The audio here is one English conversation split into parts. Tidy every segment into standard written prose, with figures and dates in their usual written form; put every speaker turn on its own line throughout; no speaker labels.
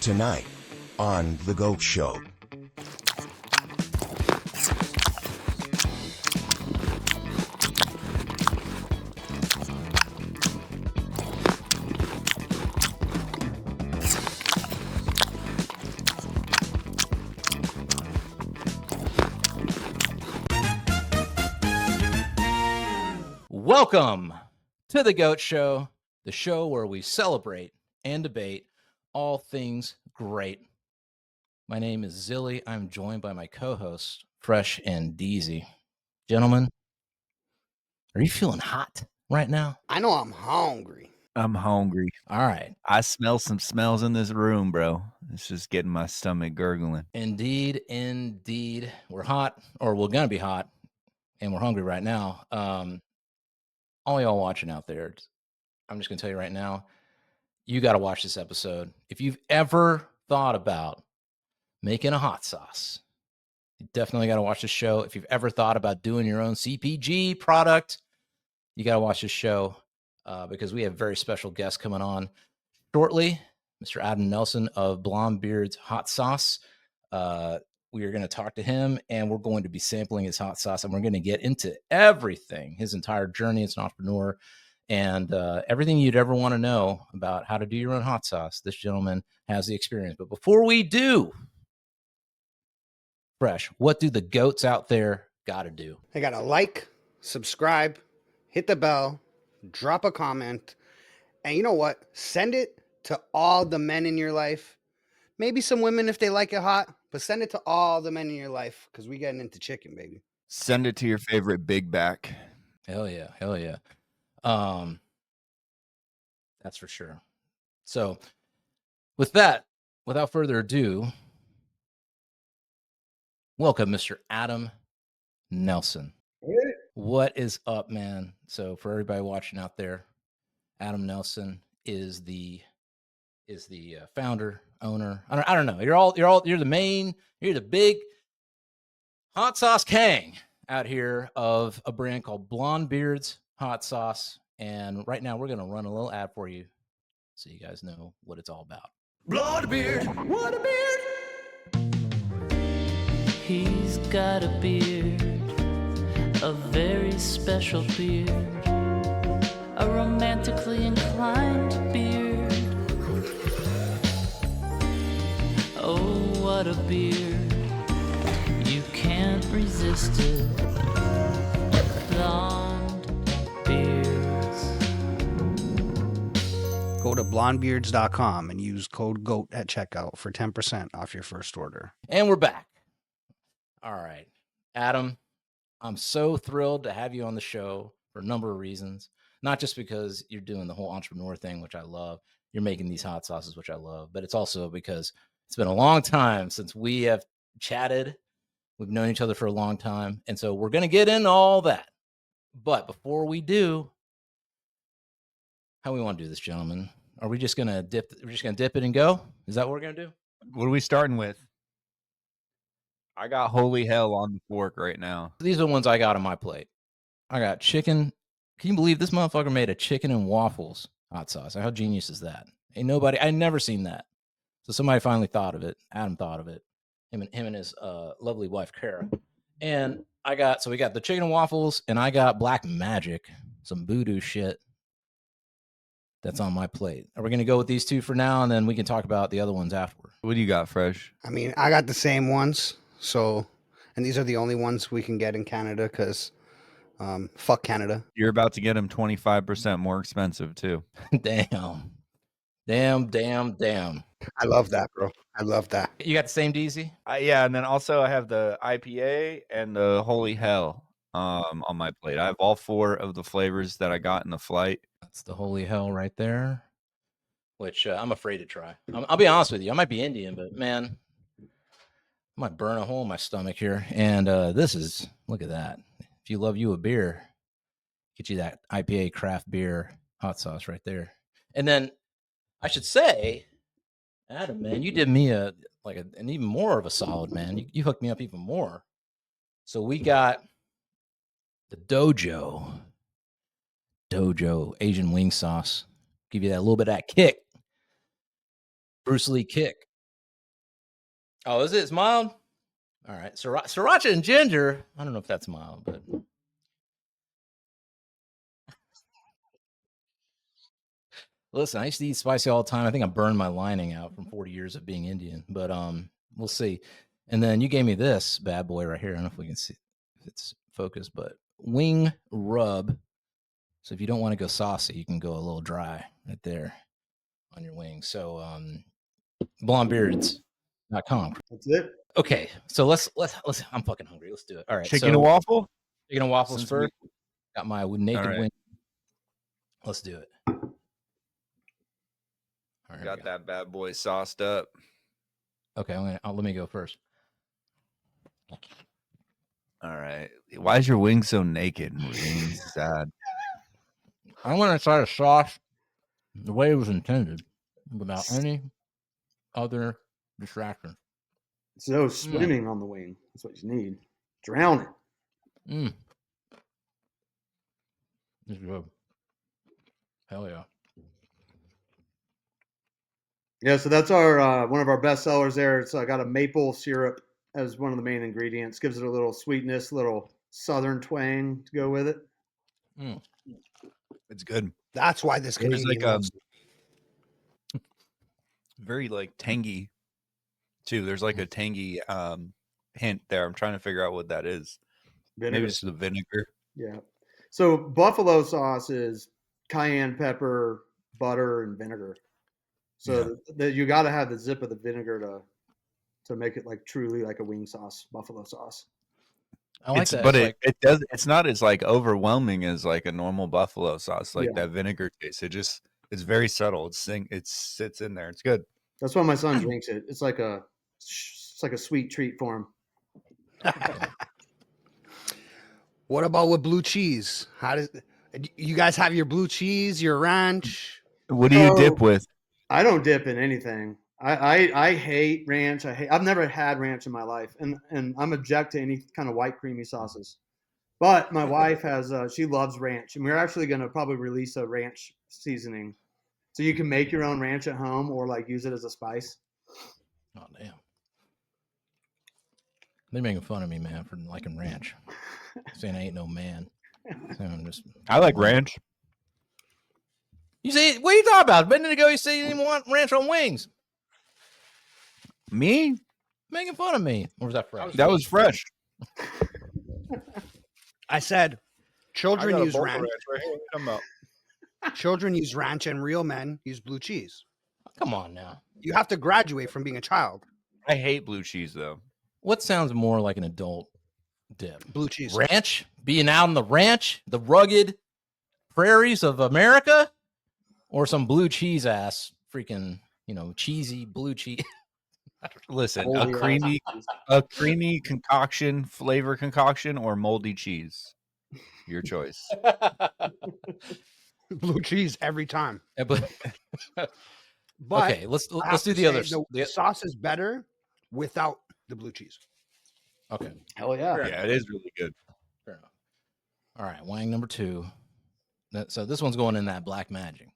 tonight on The GOAT Show.
Welcome to The GOAT Show, the show where we celebrate and debate all things great. My name is ZiLLY. I'm joined by my co-hosts, Fresh and Deezy. Gentlemen, are you feeling hot right now?
I know I'm hungry.
I'm hungry.
All right.
I smell some smells in this room, bro. It's just getting my stomach gurgling.
Indeed. We're hot, or we're going to be hot, and we're hungry right now. All y'all watching out there, I'm just going to tell you right now, you got to watch this episode. If you've ever thought about making a hot sauce, you definitely got to watch this show. If you've ever thought about doing your own CPG product, you got to watch this show because we have very special guests coming on shortly. Mr. Adam Nelson of Blonde Beard's Hot Sauce. We are going to talk to him, and we're going to be sampling his hot sauce, and we're going to get into everything, his entire journey as an entrepreneur, and everything you'd ever want to know about how to do your own hot sauce. This gentleman has the experience. But before we do, Fresh, what do the goats out there got to do?
They got to like, subscribe, hit the bell, drop a comment, and you know what? Send it to all the men in your life. Maybe some women if they like it hot, but send it to all the men in your life because we getting into chicken, baby.
Send it to your favorite big back.
Hell yeah. That's for sure. So with that, without further ado, welcome, Mr. Adam Nelson. What is up, man? So for everybody watching out there, Adam Nelson is the founder, owner. I don't know. You're the big hot sauce king out here of a brand called Blonde Beard's Hot Sauce. And right now we're going to run a little ad for you so you guys know what it's all about.
Blonde Beard, what a beard!
He's got a beard, a very special beard, a romantically inclined beard. Oh, what a beard, you can't resist it. Blonde beards.
Go to blondebeards.com and use code GOAT at checkout for 10% off your first order.
And we're back. All right. Adam, I'm so thrilled to have you on the show for a number of reasons. Not just because you're doing the whole entrepreneur thing, which I love. You're making these hot sauces, which I love. But it's also because it's been a long time since we have chatted. We've known each other for a long time. And so we're going to get into all that. But before we do, how we want to do this, gentlemen? Are we just going to dip? We're just going to dip it and go? Is that what we're going to do?
What are we starting with? I got holy hell on the fork right now.
These are the ones I got on my plate. I got chicken. Can you believe this motherfucker made a chicken and waffles hot sauce? How genius is that? I'd never seen that. So somebody finally thought of it. Adam thought of it. Him and his lovely wife, Cara. And we got the chicken and waffles, and I got black magic, some voodoo shit that's on my plate. Are we going to go with these two for now, and then we can talk about the other ones afterward?
What do you got, Fresh?
I mean, I got the same ones. So, and these are the only ones we can get in Canada because fuck Canada.
You're about to get them 25% more expensive, too.
Damn.
I love that, bro. I love that.
You got the same Deezy?
Yeah, and then also I have the IPA and the holy hell on my plate. I have all 4 of the flavors that I got in the flight.
That's the holy hell right there, which I'm afraid to try. I'll be honest with you. I might be Indian, but man, I might burn a hole in my stomach here. And look at that. If you love you a beer, get you that IPA craft beer hot sauce right there. And then I should say, Adam, man, you did me an even more of a solid, man. You hooked me up even more. So we got the Dojo Asian wing sauce. Give you that little bit of that kick. Bruce Lee kick. Oh, is it? It's mild? All right. Sriracha and ginger. I don't know if that's mild, but listen, I used to eat spicy all the time. I think I burned my lining out from 40 years of being Indian, but we'll see. And then you gave me this bad boy right here. I don't know if we can see if it's focused, but wing rub. So if you don't want to go saucy, you can go a little dry right there on your wings. So blondebeards.com.
That's it.
Okay, so let's. I'm fucking hungry. Let's do it. All right,
Chicken
so
and waffle.
chicken and waffles
Since
first. Got my naked
right.
wing. Let's do it. All right,
Got that bad boy sauced up.
Okay, let me go first.
All right. Why is your wing so naked? Ravin? Sad.
I'm gonna try the sauce the way it was intended, without any other distraction.
So swimming on the wing. That's what you need. Drown it.
This is good. Hell yeah.
Yeah, so that's our one of our best sellers there. It's got a maple syrup as one of the main ingredients. Gives it a little sweetness, little southern twang to go with it.
It's good.
That's why this
There's
Canadian
like
loves
very like tangy too. There's like a tangy hint there. I'm trying to figure out what that is.
Vinegar.
Maybe it's the vinegar.
Yeah. So buffalo sauce is cayenne pepper, butter, and vinegar. So that you got to have the zip of the vinegar to make it like truly like a wing sauce, buffalo sauce.
I like that.
But
It's
it does. It's not as like overwhelming as like a normal buffalo sauce. Like
Yeah.
that vinegar taste. It's very subtle. It sits in there. It's good.
That's why my son drinks it. It's like a sweet treat for him.
What about with blue cheese? How does you guys have your blue cheese, your ranch?
What do you dip with?
I don't dip in anything. I hate ranch. I've never had ranch in my life, and I'm object to any kind of white creamy sauces. But my wife has she loves ranch, and we're actually going to probably release a ranch seasoning, so you can make your own ranch at home or like use it as a spice.
Oh damn! They're making fun of me, man, for liking ranch. Saying I ain't no man. So
I like ranch.
You say, what are you talking about? A minute ago, you said you didn't want ranch on wings.
Me?
Making fun of me. Or was that fresh?
That was fresh.
I said children use ranch.
Right here. Come up.
Children use ranch and real men use blue cheese.
Come on now.
You have to graduate from being a child.
I hate blue cheese though.
What sounds more like an adult dip?
Blue cheese.
Ranch? Being out on the ranch? The rugged prairies of America? Or some blue cheese ass freaking, cheesy blue cheese?
Listen, a creamy concoction, flavor concoction, or moldy cheese. Your choice.
Blue cheese every time.
But okay, let's
I have
do
to
the other.
say, the sauce is better without the blue cheese.
Okay.
Hell yeah.
Yeah, it is really good.
Fair enough. All right, wang number 2. So this one's going in that black magic.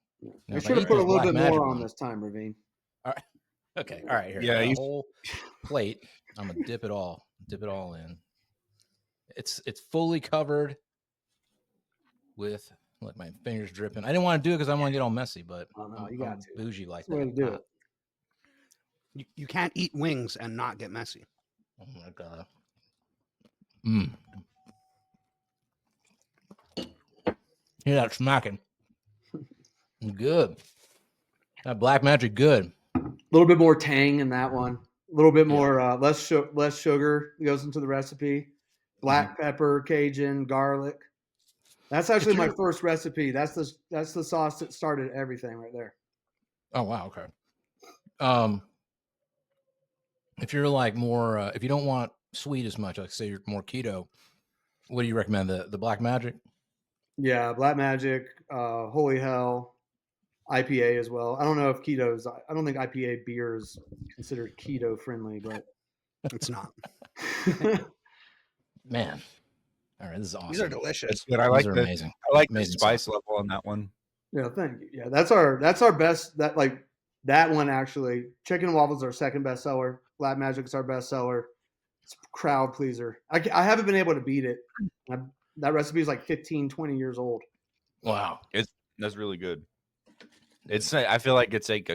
I should have put a little bit more on this time, Ravin.
All right. Okay. All right. Here.
Yeah,
A whole plate. I'm gonna dip it all in. It's fully covered with. Look, my fingers dripping. I didn't want to do it because I want to get all messy, but
Oh no, you got to.
bougie like
That's the way
that.
to do it.
You can't eat wings and not get messy.
Oh my god. Hear that smacking? Good. That black magic, good.
A little bit more tang in that one. A little bit more less sugar goes into the recipe. Black pepper, Cajun, garlic. That's actually my first recipe. That's the sauce that started everything right there.
Oh wow, okay. If you're like more, if you don't want sweet as much, like say you're more keto, what do you recommend? The black magic?
Yeah, Black Magic, Holy Hell, IPA as well. I don't know if keto's. I don't think IPA beer is considered keto friendly, but
It's not.
Man, all right, this is awesome.
These are delicious.
It's good. I like
These are
the
amazing.
I like the
Amazing
spice
sauce.
level on that one.
yeah, thank you. Yeah, that's our best. That one actually. Chicken and waffles are our second best seller. Black Magic's our bestseller. It's a crowd pleaser. I haven't been able to beat it. That recipe is like 15, 20 years old.
Wow.
That's really good. It's I feel like it's like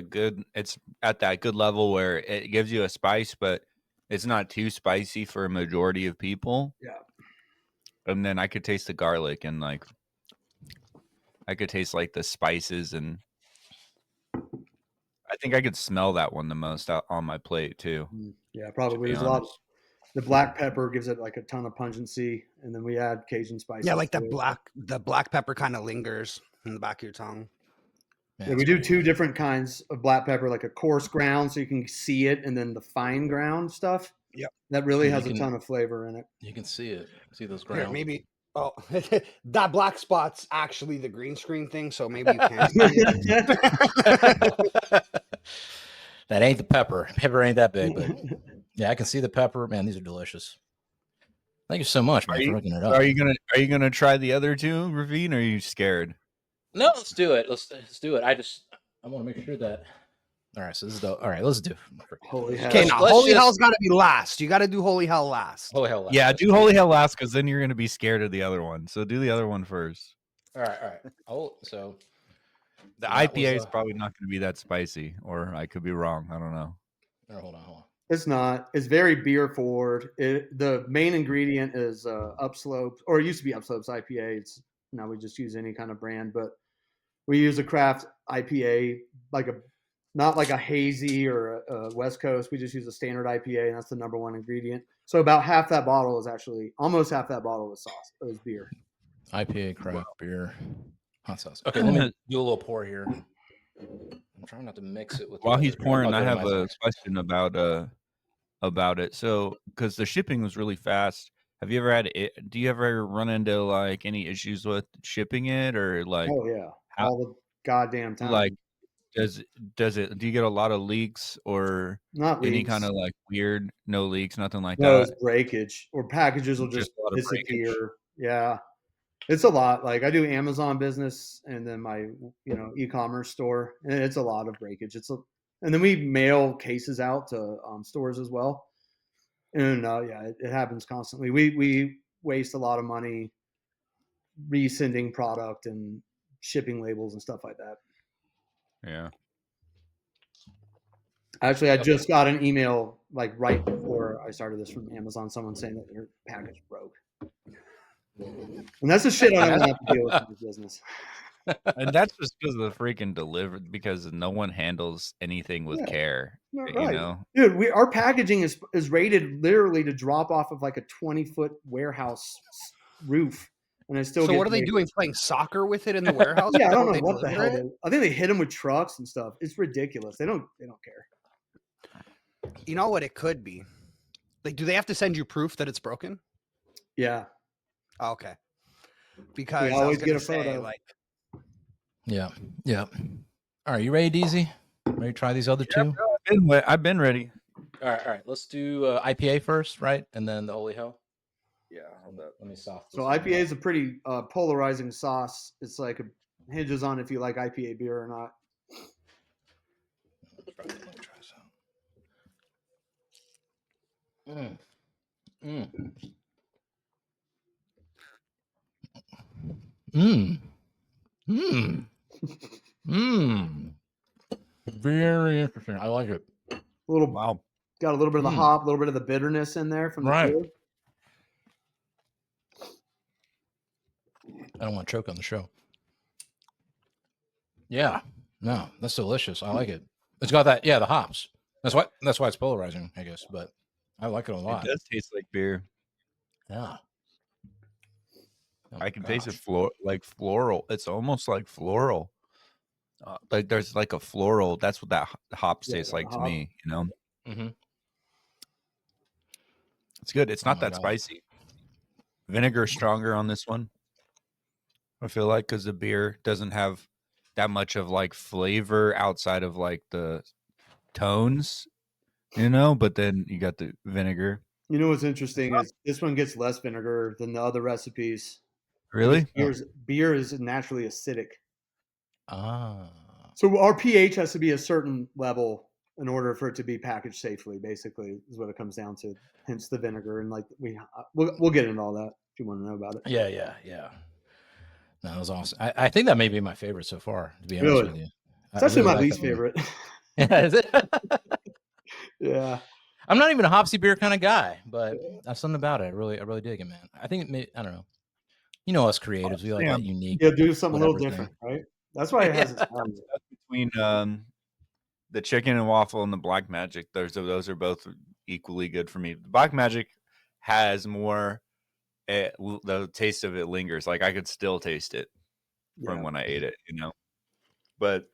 it's at that good level where it gives you a spice, but it's not too spicy for a majority of people.
Yeah.
And then I could taste the garlic and like I could taste like the spices, and I think I could smell that one the most on my plate too.
Yeah, probably.
be
There's a lot.
honest.
The black pepper gives it like a ton of pungency, and then we add Cajun spices.
Yeah, like
to
the black pepper kind of lingers in the back of your tongue.
Yeah, we do two different kinds of black pepper, like a coarse ground so you can see it, and then the fine ground stuff.
Yep.
That really
You
has a
can-
ton of flavor in it.
You can see it. See those
Here,
grounds.
maybe. Oh, that black spot's actually the green screen thing, so maybe you can. See it.
That ain't the pepper. Pepper ain't that big, but yeah, I can see the pepper. Man, these are delicious. Thank you so much, man, for hooking it up.
Are you gonna try the other two, Ravin, or are you scared?
No, let's do it. Let's do it. I want to make sure that. All right, so this is the. All right, let's do.
Holy hell.
Okay, now
Let's
Holy
just-
Hell's got to be last. You got to do Holy Hell last.
Holy hell!
Yeah, do Holy Hell last, because then you're gonna be scared of the other one. So do the other one first.
All right, all right. Oh, so
The
that was,
IPA is probably not going to be that spicy, or I could be wrong. I don't know.
hold on.
It's not. It's very beer forward. The main ingredient is Upslopes, or it used to be Upslopes IPA. It's now we just use any kind of brand, but we use a craft IPA, not like a hazy or a West Coast. We just use a standard IPA, and that's the number one ingredient. So about half that bottle is actually almost half that bottle is sauce. It was beer.
IPA, craft beer, hot sauce. Okay, let me do a little pour here. I'm trying not to mix it with.
While
the
he's
other-
pouring,
I'll
I
do
have
my
a
sauce.
question about it. So, because the shipping was really fast, have you ever had it? Do you ever run into like any issues with shipping it, or like
Oh yeah,
how-
all the goddamn time.
like do you get a lot of leaks or
not
any
leaks.
kind of like weird no leaks, nothing like
No,
that?
it's breakage, or packages will just
Just a lot of breakage.
disappear. Yeah, it's a lot. Like I do Amazon business and then my e-commerce store, and it's a lot of breakage. And then we mail cases out to stores as well, and it happens constantly. We waste a lot of money resending product and shipping labels and stuff like that.
Yeah.
Actually, I just got an email like right before I started this from Amazon, someone saying that their package broke. And that's the shit I don't have to deal with in this business.
And that's just because of the freaking delivered, because no one handles anything with
Yeah.
care.
Not
You
right.
know?
Dude, our packaging is rated literally to drop off of like a 20-foot warehouse roof. And I still
So
get
what are they
rated.
doing? Playing soccer with it in the warehouse?
Yeah, I don't
Don't
know
they
what the
deliver
hell.
it?
I think they hit them with trucks and stuff. It's ridiculous. They don't care.
You know what it could be? Like, do they have to send you proof that it's broken?
Yeah.
Oh, okay. Because I
always
was
get
gonna
a
say,
photo.
like,
Yeah. All right, you ready, Deezy? Ready to try these other two?
I've been ready.
All right. Let's do IPA first, right, and then the Holy Hell.
Yeah.
Let me soft.
So IPA is a pretty polarizing sauce. It's like hinges on if you like IPA beer or not.
Let me try some. Very interesting. I like it.
A little
Wow.
got a little bit of the hop, a little bit of the bitterness in there from the
Right.
beer.
I don't want to choke on the show. Yeah. No, that's delicious. I like it. It's got that, the hops. That's why it's polarizing, I guess, but I like it a lot.
It does taste like beer.
Yeah. Oh
I
my
can taste it
gosh.
like floral. It's almost like floral. Like there's like a floral. That's what that hops tastes
the
like to
hop.
me. You know,
Mhm.
it's good. It's not
my
that
God.
spicy. Vinegar is stronger on this one. I feel like because the beer doesn't have that much of like flavor outside of like the tones, but then you got the vinegar.
You know what's interesting is this one gets less vinegar than the other recipes.
Really?
Beer is naturally acidic.
Ah.
So our pH has to be a certain level in order for it to be packaged safely. Basically, is what it comes down to. Hence the vinegar, and like we'll get into all that if you want to know about it.
Yeah. No, that was awesome. I think that may be my favorite so far, to be honest
Really?
with you.
It's actually my
like
least
that one.
favorite.
Yeah, is it?
Yeah.
I'm not even a hopsy beer kind of guy, but that's something about it. I really dig it, man. I think it may, I don't know. You know us creatives, we like that unique.
Yeah, do something a little
whatever
different,
thing.
right? That's why it has its value.
Between the chicken and waffle and the black magic, those are both equally good for me. The black magic has more. The taste of it lingers. Like I could still taste it from when I ate it, you know. But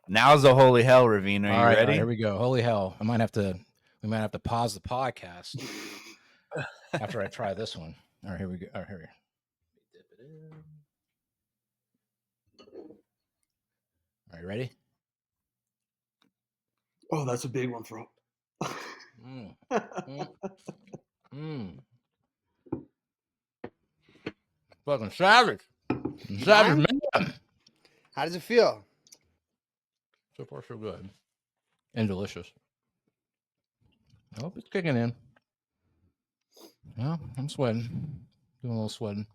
now's the holy hell, Ravin. Are you ready?
All right, here we go. Holy hell! We might have to pause the podcast after I try this one. All right, here we go. All right, here we go. Dip it in. All right, ready?
Oh, that's a big one for.
Fucking savage.
Mine?
Man.
How does it feel?
So far, so good. And delicious. I hope it's kicking in. Well, I'm sweating. Doing a little sweating.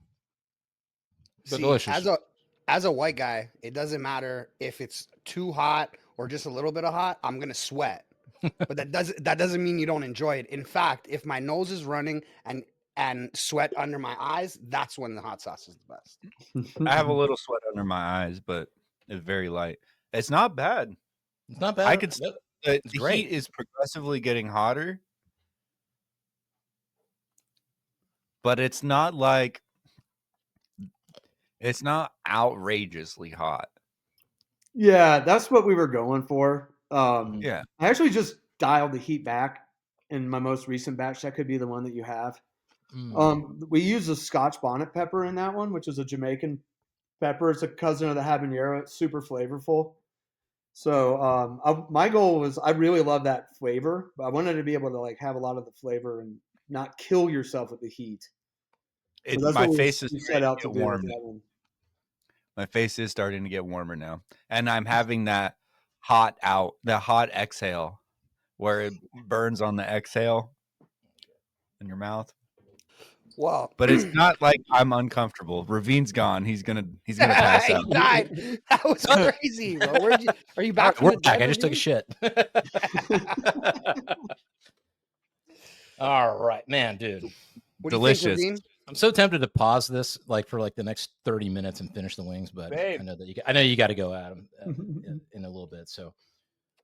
But
See,
delicious.
as a white guy, it doesn't matter if it's too hot or just a little bit of hot. I'm gonna sweat, but that doesn't mean you don't enjoy it. In fact, if my nose is running and sweat under my eyes, that's when the hot sauce is the best.
I have a little sweat under my eyes, but it's very light. It's not bad.
It's not bad.
I could. The
great.
heat is progressively getting hotter, but it's not like it's not outrageously hot.
Yeah, that's what we were going for.
Yeah.
I actually just dialed the heat back in my most recent batch. That could be the one that you have. We use a Scotch bonnet pepper in that one, which is a Jamaican pepper. It's a cousin of the habanero. It's super flavorful. So my goal was I really love that flavor, but I wanted to be able to like have a lot of the flavor and not kill yourself with the heat. So
My face is
set out to do
warm.
with that one.
My face is starting to get warmer now, and I'm having that hot exhale where it burns on the exhale in your mouth.
Well,
but it's not like I'm uncomfortable. Ravin's gone. He's gonna pass out.
He died. That was crazy, bro. Are you back?
We're back. I just took a shit. All right, man, dude.
What
Delicious.
Do you think, Ravin?
I'm so tempted to pause this for the next 30 minutes and finish the wings, but
Babe.
I know you got to go, Adam, in a little bit. So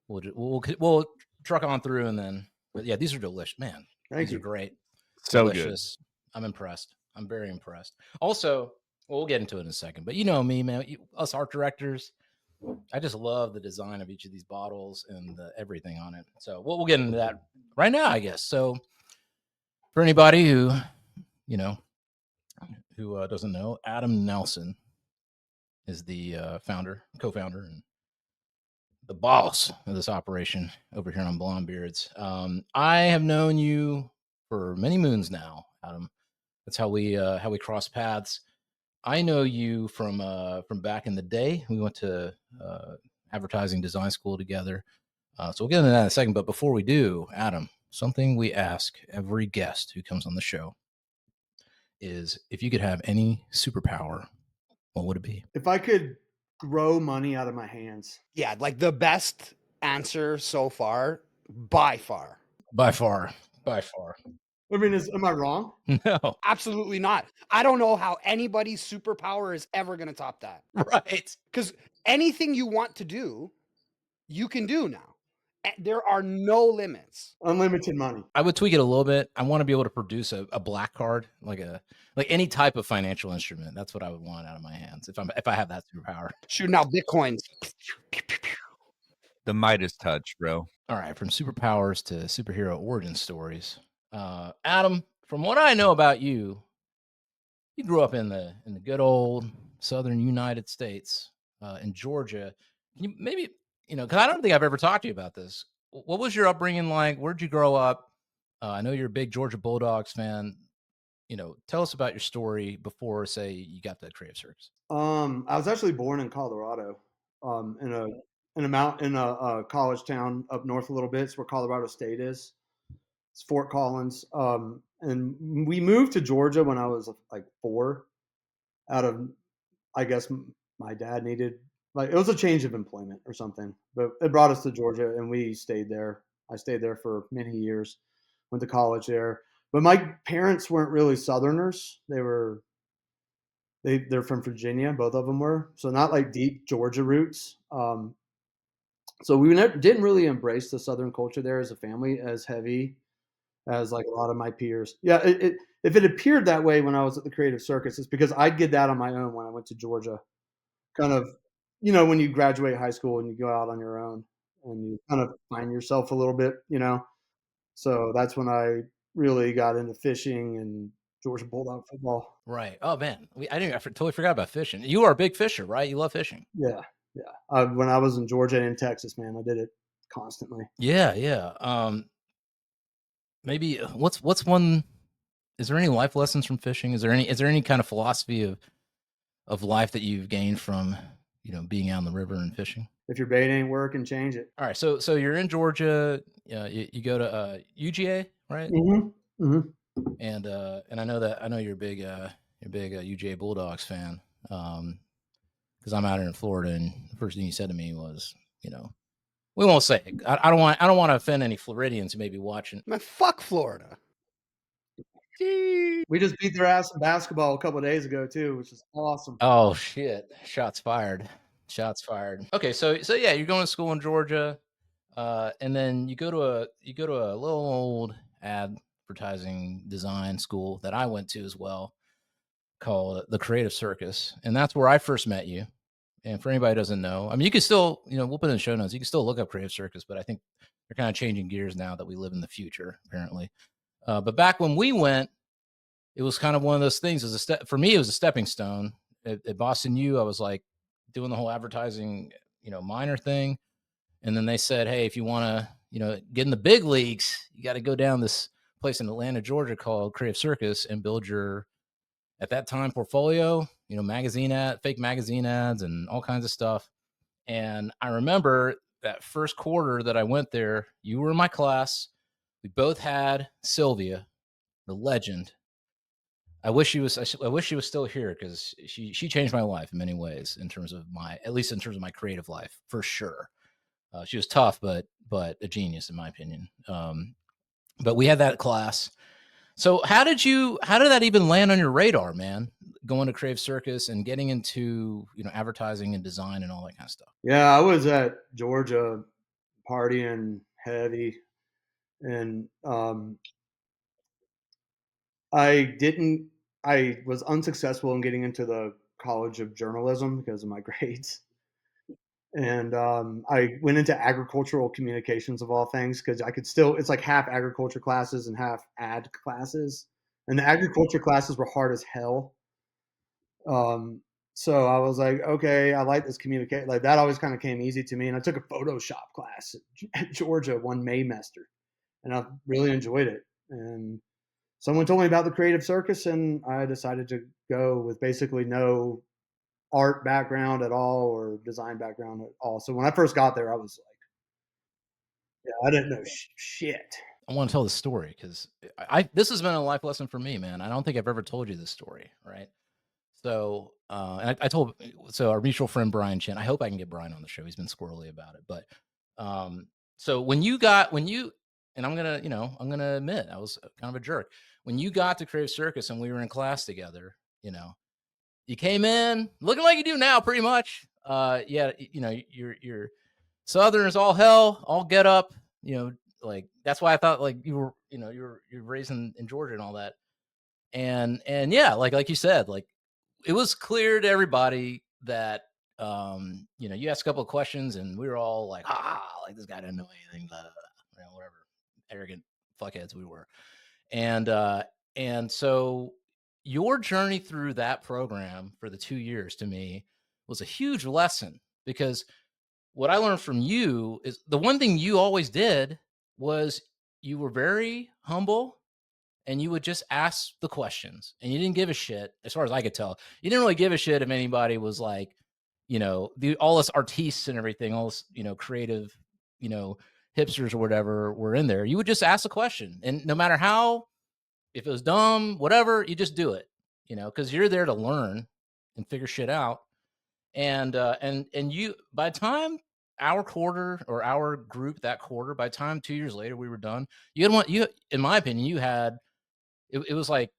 we'll truck on through and then. But yeah, these are delicious, man. These are great.
So
delicious. Good. I'm impressed. I'm very impressed. Also, we'll get into it in a second. But you know me, man. Us art directors, I just love the design of each of these bottles and everything on it. So we'll get into that right now, I guess. So for anybody who doesn't know, Adam Nelson is the co-founder, and the boss of this operation over here on Blonde Beards. I have known you for many moons now, Adam. That's how we cross paths. I know you from back in the day. We went to advertising design school together. So we'll get into that in a second. But before we do, Adam, something we ask every guest who comes on the show is if you could have any superpower, what would it be?
If I could grow money out of my hands.
Yeah, like the best answer so far, by far.
By far.
I mean, am I wrong?
No,
absolutely not. I don't know how anybody's superpower is ever going to top that.
Right.
Because anything you want to do, you can do now. There are no limits.
Unlimited money.
I would tweak it a little bit. I want to be able to produce a black card, like any type of financial instrument. That's what I would want out of my hands if I have that superpower.
Shooting out Bitcoins.
The Midas touch, bro.
All right, from superpowers to superhero origin stories. Adam, from what I know about you, you grew up in the good old southern United States, in Georgia. Can you maybe, because I don't think I've ever talked to you about this. What was your upbringing like? Where'd you grow up? I know you're a big Georgia Bulldogs fan. Tell us about your story before, say, you got the Creative Circus.
I was actually born in Colorado, in a in a college town up north a little bit. It's where Colorado State is. It's Fort Collins. And we moved to Georgia when I was like 4. Out of, I guess, my dad needed, like, it was a change of employment or something, but it brought us to Georgia, and we stayed there. I stayed there for many years. Went to college there, but my parents weren't really Southerners. They're from Virginia. Both of them were, so not like deep Georgia roots. So we didn't really embrace the Southern culture there as a family as heavy as like a lot of my peers. Yeah, if it appeared that way when I was at the Creative Circus, it's because I did that on my own when I went to Georgia. Kind of, when you graduate high school and you go out on your own and you kind of find yourself a little bit. So that's when I really got into fishing and Georgia Bulldog football.
Right. Oh man, I totally forgot about fishing. You are a big fisher, right? You love fishing.
Yeah, yeah. When I was in Georgia and in Texas, man, I did it constantly.
Yeah, yeah. Maybe what's one? Is there any life lessons from fishing? Is there any kind of philosophy of life that you've gained from being out in the river and fishing?
If your bait ain't working, change it.
All right, so you're in Georgia. You go to UGA, right?
Mm-hmm. Mm-hmm.
And I know you're a big UGA Bulldogs fan. Because I'm out here in Florida, and the first thing you said to me was, we won't say it. I don't want to offend any Floridians who may be watching.
Man, fuck Florida.
We just beat their ass in basketball a couple of days ago too, which is awesome.
Oh shit! Shots fired. Shots fired. Okay, so yeah, you're going to school in Georgia, and then you go to a little old advertising design school that I went to as well, called the Creative Circus, and that's where I first met you. And for anybody who doesn't know, I mean, you can still, we'll put it in the show notes. You can still look up Creative Circus, but I think they're kind of changing gears now that we live in the future, apparently. But back when we went, it was kind of one of those things. For me, it was a stepping stone. At Boston U, I was like doing the whole advertising, minor thing. And then they said, hey, if you want to, get in the big leagues, you got to go down this place in Atlanta, Georgia called Creative Circus and build your, at that time, portfolio, fake magazine ads and all kinds of stuff. And I remember that first quarter that I went there, you were in my class. We both had Sylvia, the legend. I wish she was still here, because she changed my life in many ways, at least in terms of my creative life, for sure. She was tough, but a genius in my opinion. But we had that class. So how did that even land on your radar, man? Going to Creative Circus and getting into, advertising and design and all that kind of stuff.
Yeah, I was at Georgia partying heavy, and I was unsuccessful in getting into the College of Journalism because of my grades. And I went into agricultural communications of all things, because it's like half agriculture classes and half ad classes. And the agriculture classes were hard as hell. So I was like, okay, I like this communicate. Like, that always kind of came easy to me. And I took a Photoshop class at Georgia one Maymester, and I really enjoyed it. And someone told me about the Creative Circus, and I decided to go with basically no art background at all or design background at all. So when I first got there, I was like, yeah, I didn't know shit.
I want to tell the story, because this has been a life lesson for me, man. I don't think I've ever told you this story, right? So, and I told, our mutual friend Brian Chin. I hope I can get Brian on the show. He's been squirrely about it. But so and I'm gonna admit I was kind of a jerk. When you got to Creative Circus and we were in class together, you came in looking like you do now, pretty much. Yeah, you're Southern as all hell, all get up. Like, that's why I thought like you were, you're raised in Georgia and all that. And yeah, like you said, like, it was clear to everybody that you asked a couple of questions and we were all like, like, this guy didn't know anything, whatever, arrogant fuckheads we were. And so your journey through that program for the 2 years, to me, was a huge lesson, because what I learned from you is the one thing you always did was you were very humble, and you would just ask the questions, and you didn't give a shit. As far as I could tell, you didn't really give a shit if anybody was like, you know, all us artistes and everything, all this, you know, creative, you know, hipsters or whatever were in there, you would just ask a question, and no matter how, if it was dumb, whatever, you just do it, you know, because you're there to learn and figure shit out. And you, by the time our quarter or our group that quarter, by the time 2 years later we were done, you had one, you, in my opinion, you had, it was like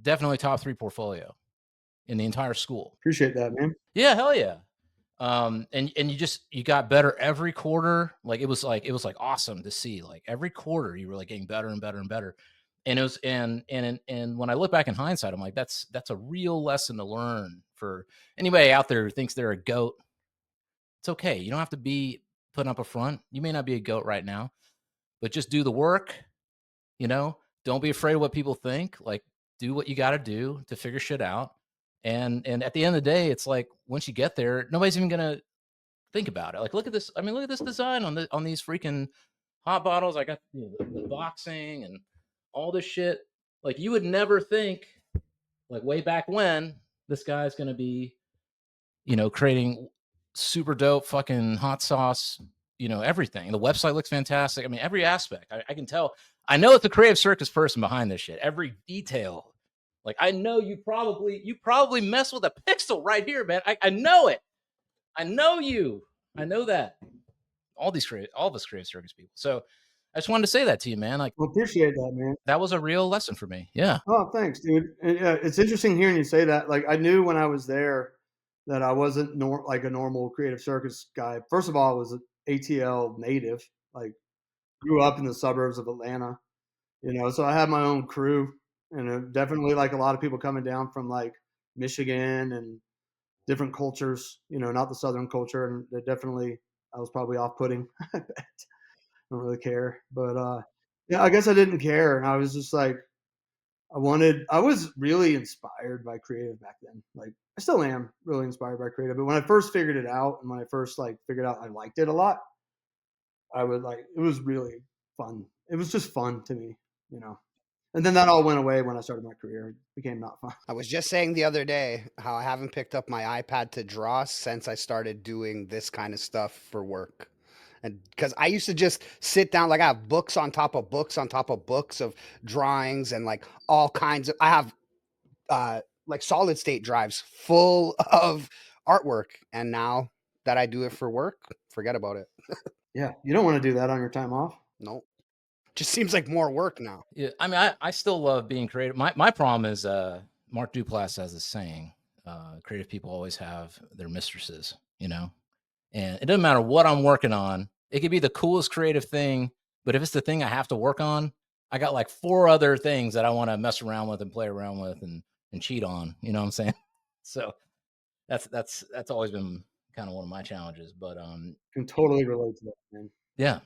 definitely top 3 portfolio in the entire school.
Appreciate that, man.
Yeah, hell yeah. And you got better every quarter. Like it was like awesome to see. Like every quarter you were like getting better and better and better. And it was and when I look back in hindsight, I'm like, that's a real lesson to learn for anybody out there who thinks they're a goat. It's okay. You don't have to be putting up a front. You may not be a goat right now, but just do the work, you know. Don't be afraid of what people think. Like, do what you got to do to figure shit out. And at the end of the day, it's like once you get there, nobody's even gonna think about it. Like, look at this. I mean, look at this design on these freaking hot bottles. I got, you know, the boxing and all this shit. Like, you would never think, like way back when, this guy's gonna be, you know, creating super dope fucking hot sauce, you know, everything. The website looks fantastic. I mean, every aspect. I can tell. I know it's the creative circus person behind this shit. Every detail. Like, I know you probably mess with a pixel right here, man. I know it. I know you. I know that. All of us creative circus people. So I just wanted to say that to you, man. Like,
Well, appreciate that, man.
that was a real lesson for me. Yeah.
Oh, thanks, dude. And, yeah, it's interesting hearing you say that. Like, I knew when I was there that I wasn't like a normal creative circus guy. First of all, I was an ATL native. Like, grew up in the suburbs of Atlanta, you know, so I had my own crew, and definitely like a lot of people coming down from like Michigan and different cultures, you know, not the Southern culture. And they definitely, I was probably off-putting. I bet. I don't really care, but yeah, I guess I didn't care, and I was just like, I was really inspired by creative back then. Like, I still am really inspired by creative, but when I first figured it out, and when I first like figured out I liked it a lot, I would like, it was really fun. It was just fun to me, you know. And then that all went away when I started my career. It became not fun.
I was just saying the other day how I haven't picked up my iPad to draw since I started doing this kind of stuff for work. And because I used to just sit down, like I have books on top of books on top of books of drawings and like all kinds of, I have like solid state drives full of artwork. And now that I do it for work, forget about it.
Yeah, you don't want to do that on your time off.
Nope. Just seems like more work now.
Yeah. I mean, I still love being creative. My problem is Mark Duplass has this saying, creative people always have their mistresses, you know? And it doesn't matter what I'm working on. It could be the coolest creative thing, but if it's the thing I have to work on, I got like 4 other things that I want to mess around with and play around with and cheat on. You know what I'm saying? So that's always been kind of one of my challenges. But
Can totally relate to that, man.
yeah.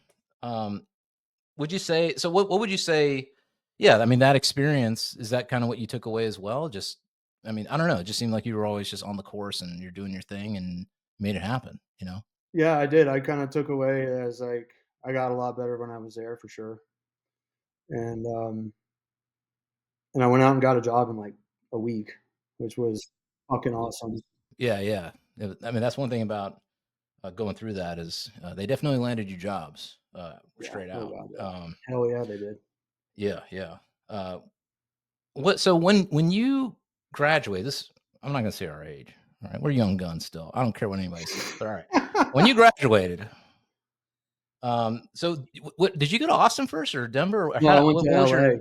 Would you say so? What would you say? Yeah, I mean, that experience, is that kind of what you took away as well? Just, I mean, I don't know. It just seemed like you were always just on the course and you're doing your thing and made it happen. You know?
Yeah, I did. I kind of took away as like I got a lot better when I was there for sure. And I went out and got a job in like a week, which was fucking awesome.
Yeah, yeah. I mean, that's one thing about going through that is they definitely landed you jobs straight
no
out.
doubt, yeah. Hell yeah, they did.
Yeah, yeah. What? So when you graduate, this, I'm not gonna say our age. All right, we're young guns still. I don't care what anybody says. But all right, when you graduated, so what did you go to Austin first or Denver? Or
No, I went to
what was
LA.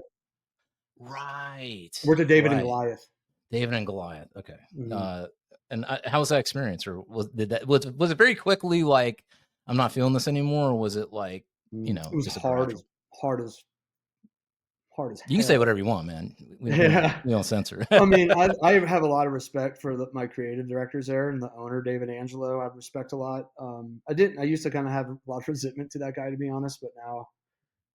Right.
We're to David and
right.
Goliath.
David and Goliath. Okay.
Mhm.
And how was that experience? Or was it very quickly like, I'm not feeling this anymore? Or was it like, you know,
It was
just a
hard
gradual?
as hell.
You can say whatever you want, man.
Yeah.
We don't censor.
I mean, I have a lot of respect for my creative directors there and the owner, David Angelo. I respect a lot. I used to kind of have a lot of resentment to that guy, to be honest, but now,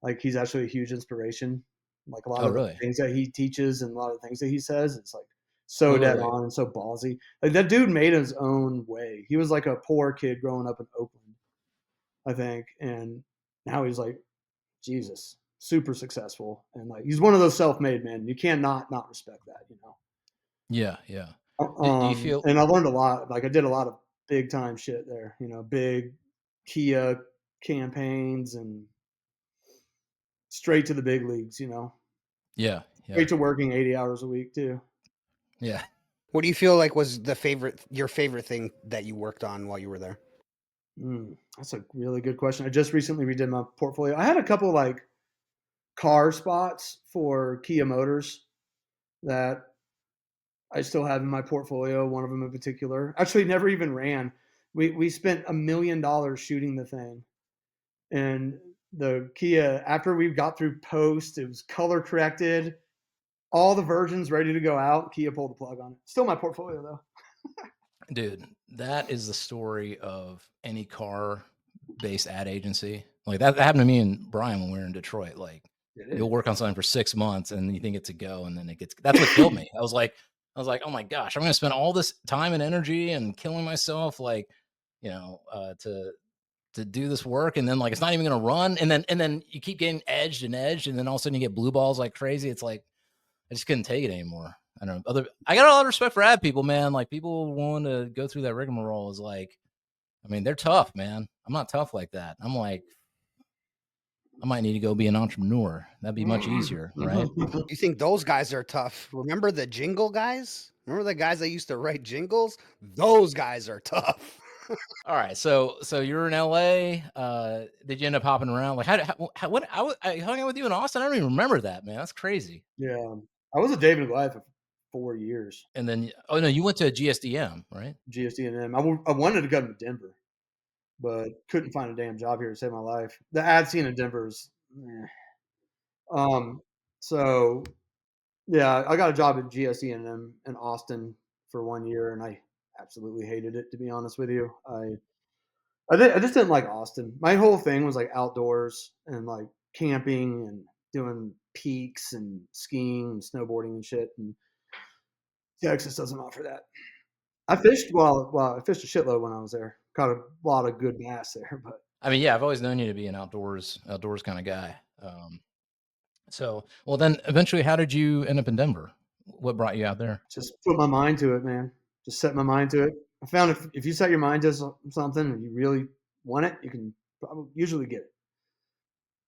like, he's actually a huge inspiration. Like, a lot of
really?
the things that he teaches and a lot of the things that he says, it's like so
Wait.
dead on and so ballsy. Like, that dude made his own way. He was like a poor kid growing up in Oakland, I think, and now he's like, Jesus, super successful, and like he's one of those self-made men. You can't not respect that, you know.
Yeah, yeah. Do you feel?
And I learned a lot. Like, I did a lot of big time shit there. Big Kia campaigns and straight to the big leagues.
Yeah. Yeah.
Straight to working 80 hours a week too.
Yeah.
What do you feel like was your favorite thing that you worked on while you were there?
That's a really good question. I just recently redid my portfolio. I had a couple like car spots for Kia Motors that I still have in my portfolio. One of them in particular, actually, never even ran. We spent $1 million shooting the thing, and the Kia, after we got through post, it was color corrected, all the versions ready to go out. Kia pulled the plug on it. Still my portfolio though.
Dude, that is the story of any car-based ad agency. Like that happened to me and Brian when we were in Detroit. Like you'll work on something for 6 months and you think it's a go, and then that's what killed me. I was like, oh my gosh, I'm gonna spend all this time and energy and killing myself, like, to do this work, and then like it's not even gonna run, and then you keep getting edged, and then all of a sudden you get blue balls like crazy. It's like I just couldn't take it anymore. I don't know. I got a lot of respect for ad people, man. Like people willing to go through that rigmarole is like, I mean, they're tough, man. I'm not tough like that. I'm like, I might need to go be an entrepreneur. That'd be much easier, right?
You think those guys are tough? Remember the jingle guys? Remember the guys that used to write jingles? Those guys are tough.
All right, so you're in LA. Did you end up hopping around? Like, I hung out with you in Austin. I don't even remember that, man. That's crazy.
Yeah, I was a David and Goliath for 4 years.
And then, oh no, you went to GSDM, right?
GSD&M. I wanted to go to Denver, but couldn't find a damn job here to save my life. The ad scene in Denver is, so yeah, I got a job at GSD&M in Austin for 1 year, and I absolutely hated it. To be honest with you, I just didn't like Austin. My whole thing was like outdoors and like camping and doing peaks and skiing and snowboarding and shit. And Texas doesn't offer that. I fished I fished a shitload when I was there. Caught a lot of good bass there, but
I mean, yeah, I've always known you to be an outdoors kind of guy. So, well, then eventually, how did you end up in Denver? What brought you out there?
just put my mind to it, man. Just set my mind to it. I found if you set your mind to something and you really want it, you can probably usually get it.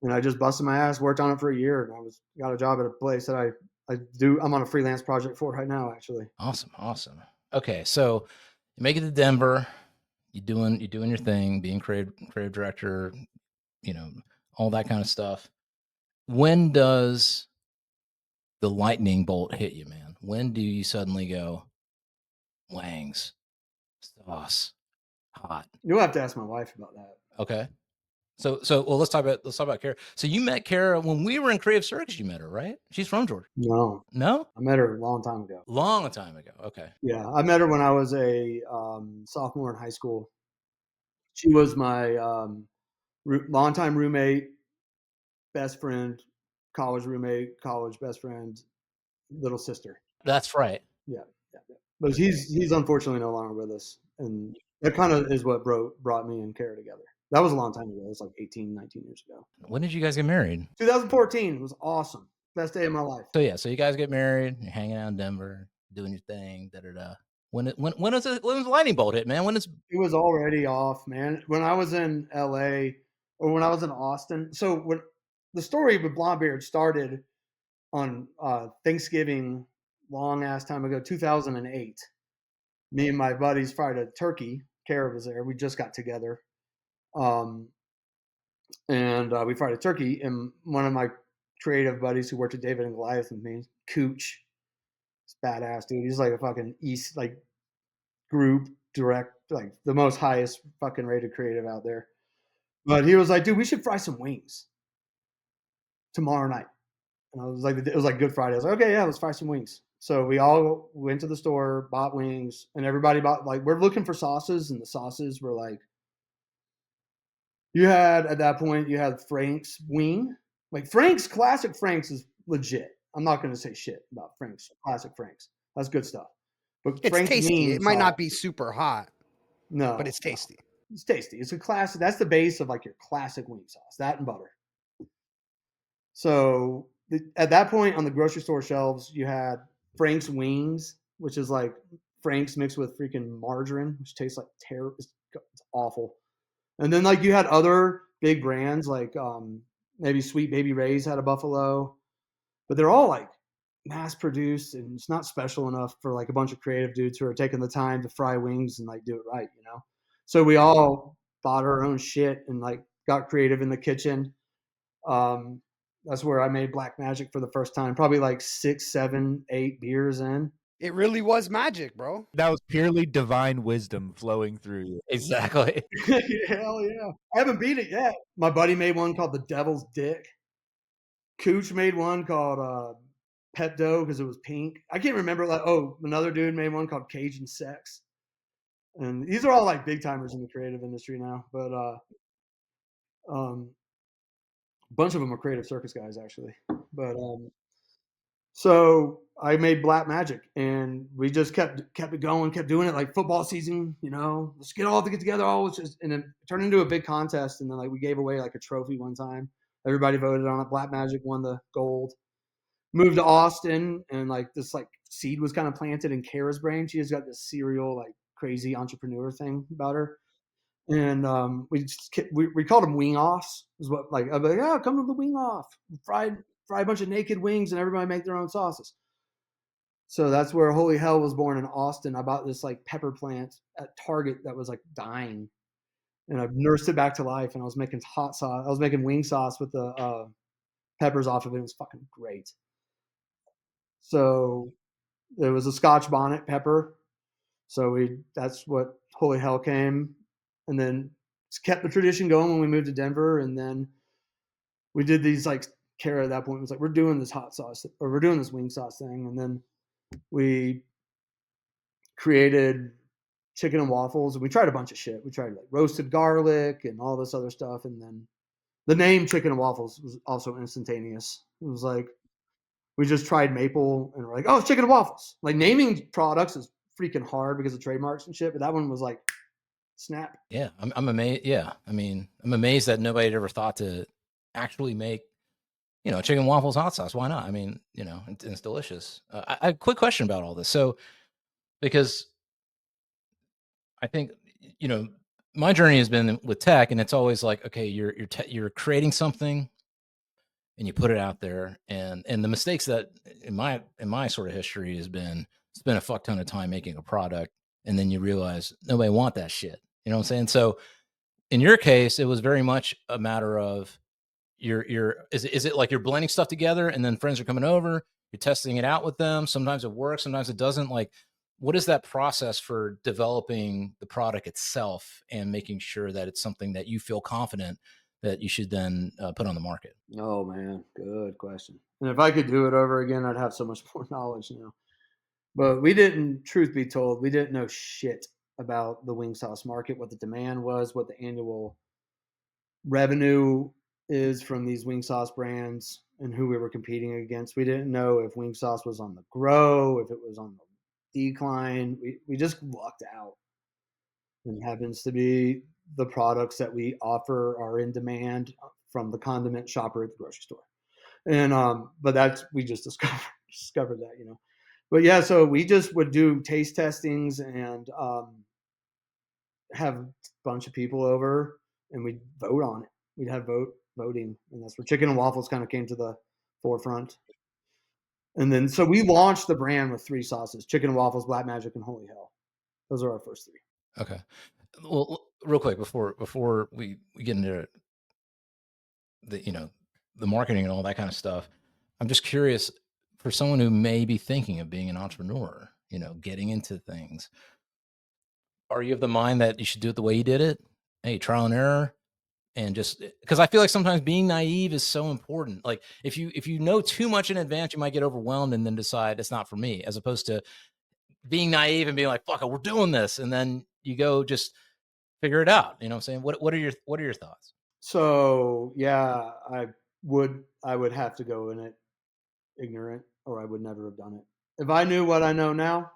And I just busted my ass, worked on it for a year, and got a job at a place that I do. I'm on a freelance project for right now, actually.
Awesome. Okay, so you make it to Denver. You're doing your thing, being creative director, all that kind of stuff. When does the lightning bolt hit you, man? When do you suddenly go, Wangs, sauce, hot?
You'll have to ask my wife about that.
Okay. So well, let's talk about Cara. So you met Cara when we were in Creative Circus. You met her, right? She's from Georgia.
No,
No?
I met her a long time ago.
Long time ago. Okay.
Yeah, I met her when I was a sophomore in high school. She was my longtime roommate, best friend, college roommate, college best friend, little sister.
That's right.
Yeah. But he's unfortunately no longer with us, and that kind of is what brought me and Cara together. That was a long time ago. It was like 18, 19 years ago.
When did you guys get married?
2014 was awesome. Best day of my life.
So yeah, so you guys get married, you're hanging out in Denver, doing your thing, da da da. When was the lightning bolt hit, man?
It was already off, man. When I was in LA or when I was in Austin. So when the story with Blondebeard started on Thanksgiving, long ass time ago, 2008. Me and my buddies fried a turkey. Cara was there. We just got together. And we fried a turkey. And one of my creative buddies who worked at David and Goliath with me, Cooch, it's badass, dude. He's like a fucking group direct, like the most highest fucking rated creative out there. But he was like, dude, we should fry some wings tomorrow night. And I was like, it was like Good Friday. I was like, okay, yeah, let's fry some wings. So we all went to the store, bought wings, and everybody bought, like, we're looking for sauces, and the sauces were like, at that point, you had Frank's wing. Like Classic Frank's is legit. I'm not going to say shit about Frank's, Classic Frank's. That's good stuff. But
It's
Frank's
tasty. It might
sauce,
not be super hot,
no,
but it's tasty.
It's tasty. It's a classic. That's the base of like your classic wing sauce, that and butter. So at that point on the grocery store shelves, you had Frank's Wings, which is like Frank's mixed with freaking margarine, which tastes like terrible. It's awful. And then like you had other big brands like maybe Sweet Baby Ray's had a buffalo, but they're all like mass produced and it's not special enough for like a bunch of creative dudes who are taking the time to fry wings and like do it right, you know? So we all bought our own shit and like got creative in the kitchen. That's where I made Black Magic for the first time, probably like 6, 7, 8 beers in.
It really was magic, bro.
That was purely divine wisdom flowing through you.
Exactly.
Hell yeah. I haven't beat it yet. My buddy made one called the Devil's Dick. Cooch made one called Pepto because it was pink. I can't remember. Like, another dude made one called Cajun Sex. And these are all like big timers in the creative industry now. But a bunch of them are creative circus guys actually. But so I made Black Magic, and we just kept it going, kept doing it like football season. You know, let's get together, and it turned into a big contest. And then like we gave away like a trophy one time. Everybody voted on it. Black Magic won the gold. Moved to Austin, and like this like seed was kind of planted in Cara's brain. She has got this serial like crazy entrepreneur thing about her. And we called them wing offs. Is what like I'd be like, yeah, come to the wing off, fry a bunch of naked wings, and everybody make their own sauces. So that's where Holy Hell was born in Austin. I bought this like pepper plant at Target that was like dying, and I've nursed it back to life. And I was making hot sauce. I was making wing sauce with the peppers off of it. It was fucking great. So there was a Scotch bonnet pepper. So that's what Holy Hell came, and then kept the tradition going when we moved to Denver. And then we did these like Cara at that point was like, we're doing this hot sauce or we're doing this wing sauce thing. And then we created chicken and waffles, and we tried a bunch of shit. We tried like roasted garlic and all this other stuff. And then the name Chicken and Waffles was also instantaneous. It was like, we just tried maple and we're like, oh, it's chicken and waffles. Like naming products is freaking hard because of trademarks and shit. But that one was like, snap.
Yeah, I'm amazed. Yeah, I mean, I'm amazed that nobody had ever thought to actually make, chicken waffles hot sauce. Why not? I mean, it's delicious. I quick question about all this. So, because I think, my journey has been with tech, and it's always like, okay, you're creating something, and you put it out there, and the mistakes that in my sort of history has been spend a fuck ton of time making a product, and then you realize nobody want that shit. You know what I'm saying? So in your case, it was very much a matter of is it like you're blending stuff together and then friends are coming over, you're testing it out with them. Sometimes it works, sometimes it doesn't. Like, what is that process for developing the product itself and making sure that it's something that you feel confident that you should then put on the market?
Oh man, good question. And if I could do it over again, I'd have so much more knowledge now. But truth be told, we didn't know shit about the wing sauce market, what the demand was, what the annual revenue is from these wing sauce brands, and who we were competing against. We didn't know if wing sauce was on the grow, if it was on the decline. We just lucked out. And happens to be the products that we offer are in demand from the condiment shopper at the grocery store. And but we just discovered that, But yeah, so we just would do taste testings and have a bunch of people over, and we'd vote on it. We'd have voting, and that's where chicken and waffles kind of came to the forefront. And then so we launched the brand with 3 sauces: chicken and waffles, Black Magic, and Holy Hell. Those are our first 3.
Okay. Well, real quick before we get into the marketing and all that kind of stuff, I'm just curious, for someone who may be thinking of being an entrepreneur, getting into things, are you of the mind that you should do it the way you did it? Hey, trial and error, and just because I feel like sometimes being naive is so important. Like if you know too much in advance, you might get overwhelmed and then decide it's not for me, as opposed to being naive and being like, fuck it, we're doing this, and then you go just figure it out. You know what I'm saying? What are your thoughts?
So yeah, I would have to go in it ignorant, or I would never have done it. If I knew what I know now,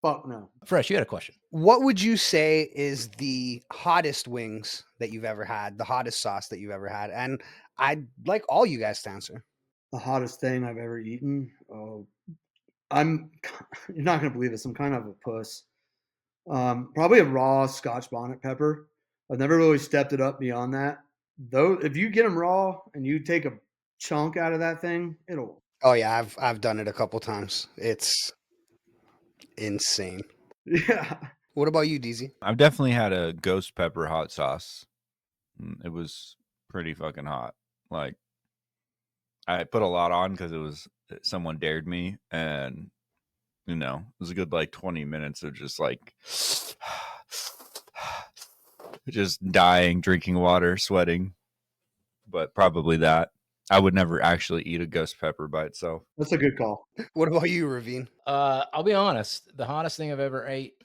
fuck no.
Fresh, you had a question.
What would you say is the hottest wings that you've ever had, the hottest sauce that you've ever had? And I'd like all you guys to answer.
The hottest thing I've ever eaten. Oh, I'm you're not gonna believe this. I'm kind of a puss. Probably a raw Scotch bonnet pepper. I've never really stepped it up beyond that. Though, if you get them raw and you take a chunk out of that thing, it'll.
Oh yeah, I've done it a couple times. It's insane.
Yeah.
What about you, Deezy?
I've definitely had a ghost pepper hot sauce. It was pretty fucking hot. Like, I put a lot on because it was someone dared me, and it was a good like 20 minutes of just like just dying, drinking water, sweating. But probably that. I would never actually eat a ghost pepper by itself.
That's a good call.
What about you, Ravin?
I'll be honest. The hottest thing I've ever ate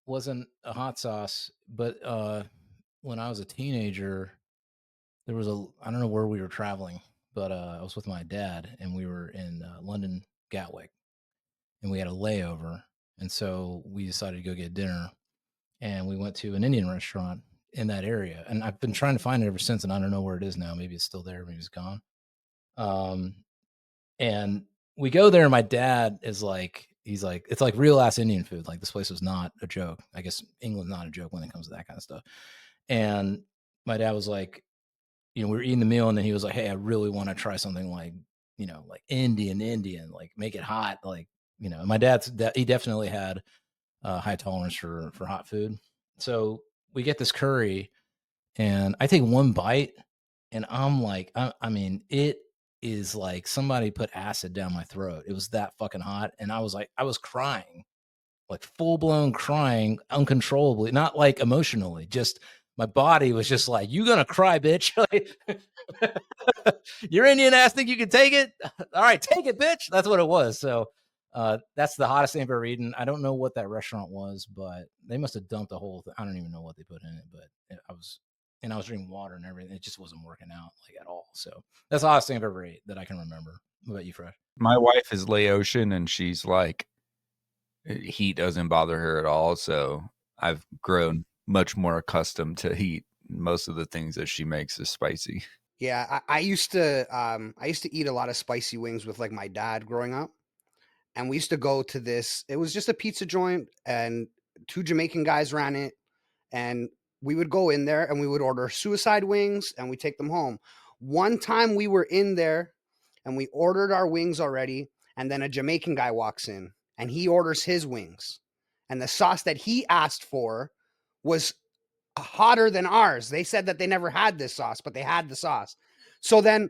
wasn't a hot sauce, but when I was a teenager, there was I don't know where we were traveling, but I was with my dad and we were in London Gatwick, and we had a layover, and so we decided to go get dinner, and we went to an Indian restaurant in that area, and I've been trying to find it ever since, and I don't know where it is now. Maybe it's still there, maybe it's gone. And we go there, and my dad is like, he's like, it's like real ass Indian food. Like, this place was not a joke. I guess England's not a joke when it comes to that kind of stuff. And my dad was like, we were eating the meal, and then he was like, "Hey, I really want to try something like, like Indian, like make it hot, like, And my he definitely had high tolerance for hot food. So we get this curry, and I take one bite, and I'm like, I mean, it is like somebody put acid down my throat. It was that fucking hot, and I was crying, like full blown crying uncontrollably, not like emotionally, just my body was just like, "You gonna cry, bitch? Your Indian ass think you can take it? All right, take it, bitch." That's what it was. So that's the hottest thing I've ever eaten. I don't know what that restaurant was, but they must have dumped the whole thing. I don't even know what they put in it, but I was drinking water and everything. It just wasn't working out like at all. So that's the hottest thing I've ever ate that I can remember. What about you, Fresh?
My wife is Laotian, and she's like, heat doesn't bother her at all. So I've grown much more accustomed to heat. Most of the things that she makes is spicy.
Yeah, I used to eat a lot of spicy wings with like my dad growing up. And we used to go to this, it was just a pizza joint, and two Jamaican guys ran it. And we would go in there and we would order suicide wings and we take them home. One time we were in there and we ordered our wings already, and then a Jamaican guy walks in and he orders his wings. And the sauce that he asked for was hotter than ours. They said that they never had this sauce, but they had the sauce. So then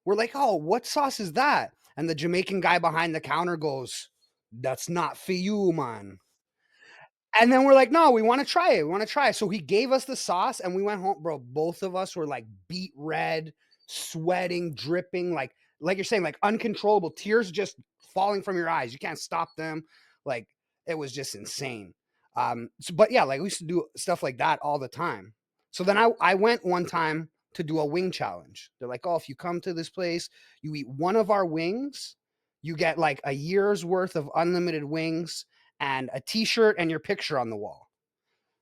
we're like, "Oh, what sauce is that?" And the Jamaican guy behind the counter goes, "That's not for you, man." And then we're like, "No, we want to try it. We want to try it." So he gave us the sauce and we went home, bro. Both of us were like beet red, sweating, dripping, like you're saying, like uncontrollable, tears just falling from your eyes. You can't stop them. Like, it was just insane. But yeah, like we used to do stuff like that all the time. So then I went one time to do a wing challenge. They're like, "Oh, if you come to this place, you eat one of our wings, you get like a year's worth of unlimited wings and a t-shirt and your picture on the wall."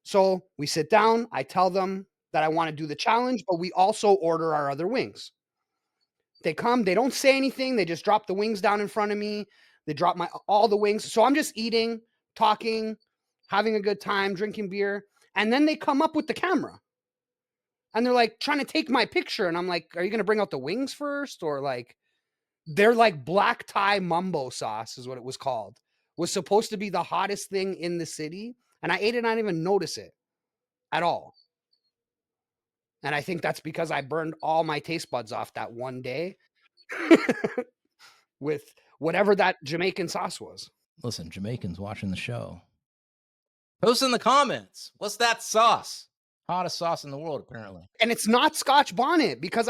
So we sit down, I tell them that I want to do the challenge, but we also order our other wings. They come, they don't say anything, they just drop the wings down in front of me. They drop all the wings. So I'm just eating, talking, having a good time, drinking beer, and then they come up with the camera. And they're like trying to take my picture, and I'm like, "Are you going to bring out the wings first?" Or like, they're like black Thai mumbo sauce is what it was called. Was supposed to be the hottest thing in the city, and I ate it and I didn't even notice it at all. And I think that's because I burned all my taste buds off that one day with whatever that Jamaican sauce was.
Listen, Jamaicans watching the show, post in the comments. What's that sauce? Hottest sauce in the world, apparently.
And it's not Scotch bonnet because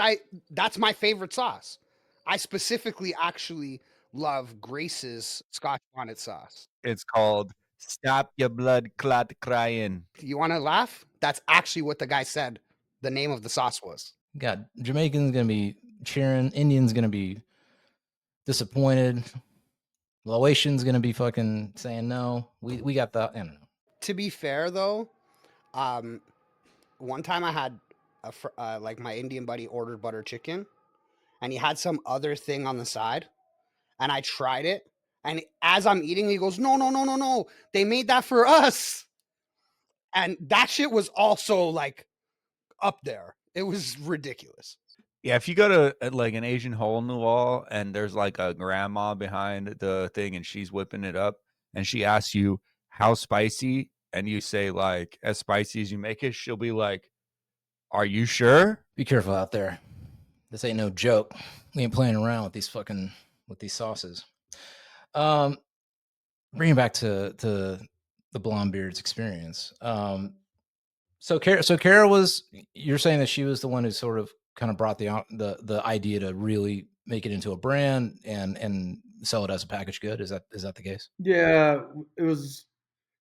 that's my favorite sauce. I specifically actually love Grace's Scotch bonnet sauce.
It's called Stop Your Blood Clot Crying.
You want to laugh? That's actually what the guy said the name of the sauce was.
Got Jamaicans gonna be cheering, Indians gonna be disappointed, Laotians gonna be fucking saying no. We got the, I don't know.
To be fair though, one time I had like my Indian buddy ordered butter chicken, and he had some other thing on the side, and I tried it, And as I'm eating, he goes, no, no, no, no, no. They made that for us. And that shit was also like up there. It was ridiculous.
Yeah, if you go to like an Asian hole in the wall and there's like a grandma behind the thing and she's whipping it up and she asks you how spicy and you say like as spicy as you make it, she'll be like, "Are you sure?"
Be careful out there. This ain't no joke. We ain't playing around with these sauces. Bringing back to the blonde beard's experience. So Cara was, you're saying that she was the one who sort of kind of brought the idea to really make it into a brand and sell it as a packaged good. Is that the case?
Yeah, it was.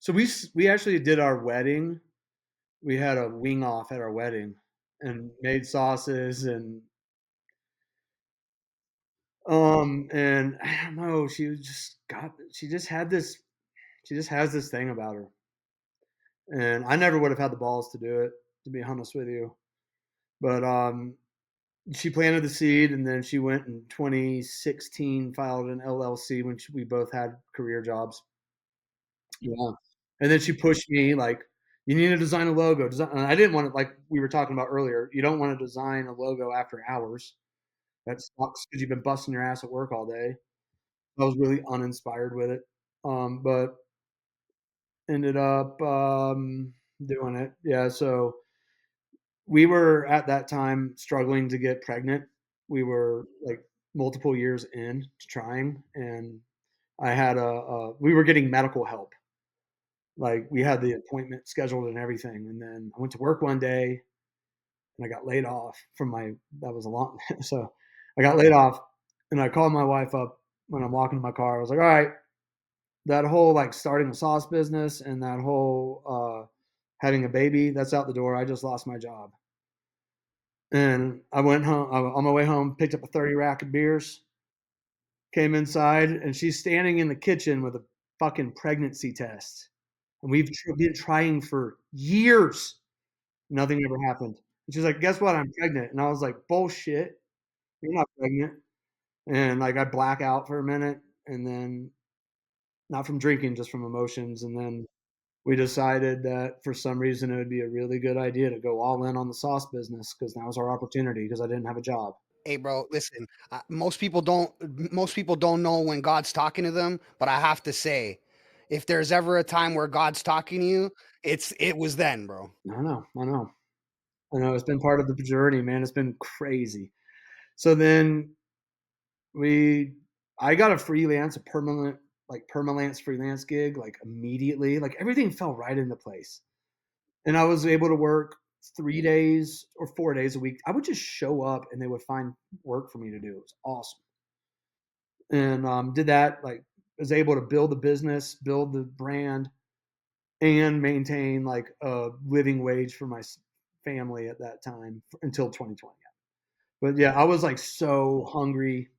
So we actually did our wedding. We had a wing off at our wedding and made sauces and I don't know, she just has this thing about her. And I never would have had the balls to do it, to be honest with you. But she planted the seed, and then she went in 2016, filed an LLC when we both had career jobs. Yeah. And then she pushed me like, you need to design a logo. And I didn't want to, like we were talking about earlier, you don't want to design a logo after hours. That sucks because you've been busting your ass at work all day. I was really uninspired with it. But ended up doing it. Yeah. So we were at that time struggling to get pregnant. We were like multiple years in to trying, and I had we were getting medical help. Like we had the appointment scheduled and everything, and then I went to work one day, and I got laid off from my. That was a long. So I got laid off, and I called my wife up when I'm walking to my car. I was like, "All right, that whole like starting a sauce business and that whole having a baby, that's out the door. I just lost my job." And I went home on my way home, picked up a 30 rack of beers, came inside, and she's standing in the kitchen with a fucking pregnancy test. And we've been trying for years. Nothing ever happened. And she's like, guess what? I'm pregnant. And I was like, bullshit. You're not pregnant. And like I black out for a minute and then not from drinking, just from emotions. And then we decided that for some reason it would be a really good idea to go all in on the sauce business because that was our opportunity because I didn't have a job.
Hey, bro, listen. Most people don't know when God's talking to them, but I have to say, if there's ever a time where God's talking to you, it was then, bro.
I know. I know it's been part of the journey, man. It's been crazy. So then I got a permalance freelance gig, like immediately. Like everything fell right into place. And I was able to work 3 days or 4 days a week. I would just show up and they would find work for me to do. It was awesome. And did that, like was able to build the business, build the brand, and maintain like a living wage for my family at that time until 2020. But yeah, I was like so hungry.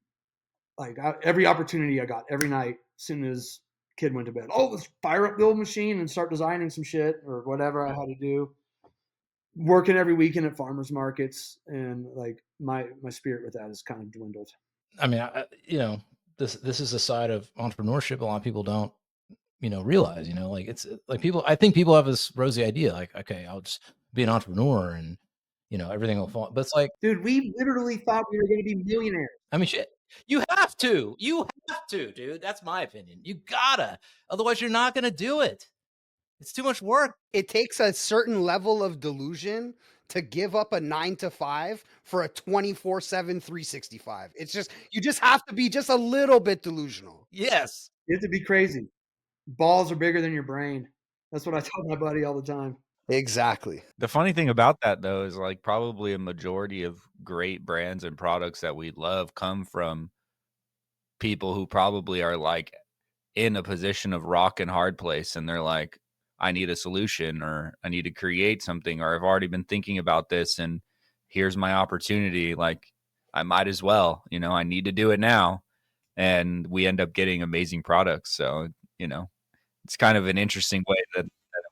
Like every opportunity I got every night, as soon as kid went to bed, oh, let's fire up the old machine and start designing some shit or whatever I had to do. Working every weekend at farmers markets, and like my spirit with that has kind of dwindled.
I mean, this is a side of entrepreneurship a lot of people don't realize. Like it's like I think people have this rosy idea, like, okay, I'll just be an entrepreneur and everything will fall. But it's like,
Dude, we literally thought we were going to be millionaires.
I mean, shit. You have to, dude. That's my opinion. You gotta, otherwise you're not gonna do it. It's too much work.
It takes a certain level of delusion to give up a 9 to 5 for a 24/7 365. It's just you just have to be just a little bit delusional.
Yes.
You have to be crazy. Balls are bigger than your brain. That's what I tell my buddy all the time.
Exactly.
The funny thing about that though is like probably a majority of great brands and products that we love come from people who probably are like in a position of rock and hard place and they're like, I need a solution or I need to create something or I've already been thinking about this and here's my opportunity. Like I might as well, I need to do it now. And we end up getting amazing products. So, it's kind of an interesting way that it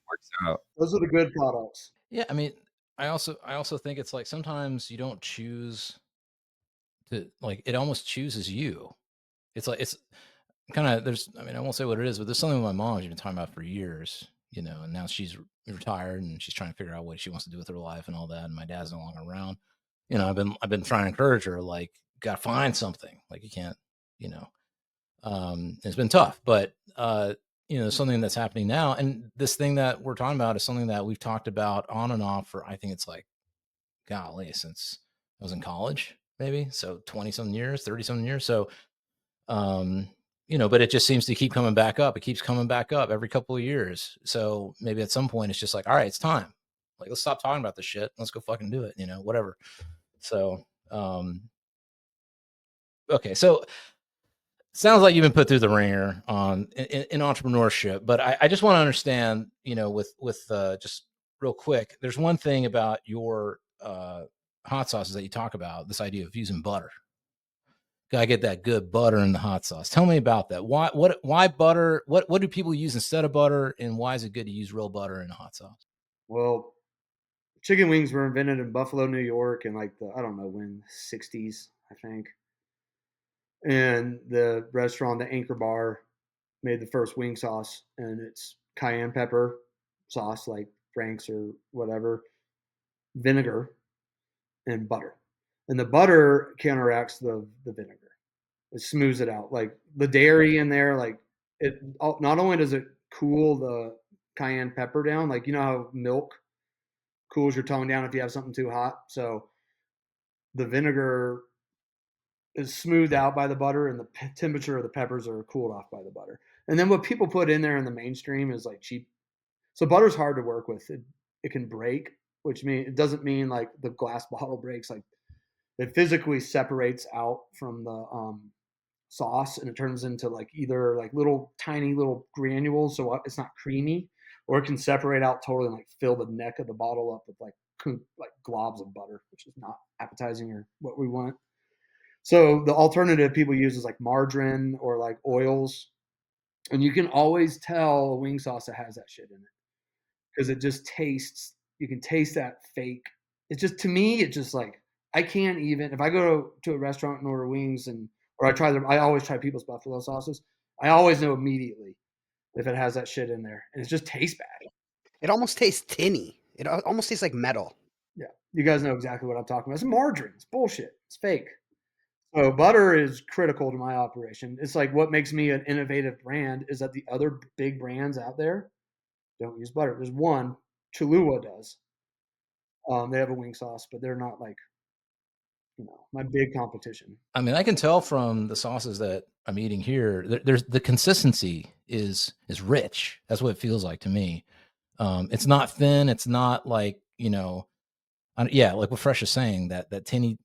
works out.
Those are the good products.
Yeah, I mean, I also think it's like sometimes you don't choose to, like, it almost chooses you. It's like kind of there's I mean I won't say what it is, but there's something with my mom she's been talking about for years, you know, and now she's retired and she's trying to figure out what she wants to do with her life and all that. And my dad's no longer around. You know, I've been trying to encourage her, like, gotta find something. Like you can't, you know. It's been tough, but you know, something that's happening now. And this thing that we're talking about is something that we've talked about on and off for I think it's like golly, since I was in college, maybe. So 20 something years, 30 something years. So um you know, but it just seems to keep coming back up. It keeps coming back up every couple of years. So maybe at some point it's just like, all right, it's time. Like, let's stop talking about this shit. Let's go fucking do it, you know, whatever. So okay, so sounds like you've been put through the ringer on in entrepreneurship, but I just want to understand, you know, with just real quick, there's one thing about your hot sauces that you talk about, this idea of using butter. Gotta get that good butter in the hot sauce. Tell me about that. Why butter? What do people use instead of butter, and why is it good to use real butter in a hot sauce?
Well, chicken wings were invented in Buffalo, New York, in like the I don't know when, 60s, I think. And the restaurant, the Anchor Bar, made the first wing sauce, and it's cayenne pepper sauce, like Frank's or whatever, vinegar, and butter. And the butter counteracts the vinegar. It smooths it out. Like the dairy in there, like it. Not only does it cool the cayenne pepper down, like you know how milk cools your tongue down if you have something too hot. So the vinegar is smoothed out by the butter, and the temperature of the peppers are cooled off by the butter. And then what people put in there in the mainstream is like cheap. So butter's hard to work with. It can break, which mean it doesn't mean like the glass bottle breaks. Like it physically separates out from the sauce, and it turns into like either like little tiny little granules, so it's not creamy, or it can separate out totally and like fill the neck of the bottle up with like globs of butter, which is not appetizing or what we want. So the alternative people use is like margarine or like oils, and you can always tell a wing sauce that has that shit in it because it just tastes. You can taste that fake. It's just, to me, it's just like I can't even, if I go to a restaurant and order wings, and or I always try people's buffalo sauces. I always know immediately if it has that shit in there, and it just tastes bad.
It almost tastes tinny. It almost tastes like metal.
Yeah, you guys know exactly what I'm talking about. It's margarine. It's bullshit. It's fake. So butter is critical to my operation. It's like what makes me an innovative brand is that the other big brands out there don't use butter. There's one, Cholula does. They have a wing sauce, but they're not like, my big competition.
I mean, I can tell from the sauces that I'm eating here, there's the consistency is rich. That's what it feels like to me. It's not thin. It's not like, you know, yeah, like what Fresh is saying, that tinny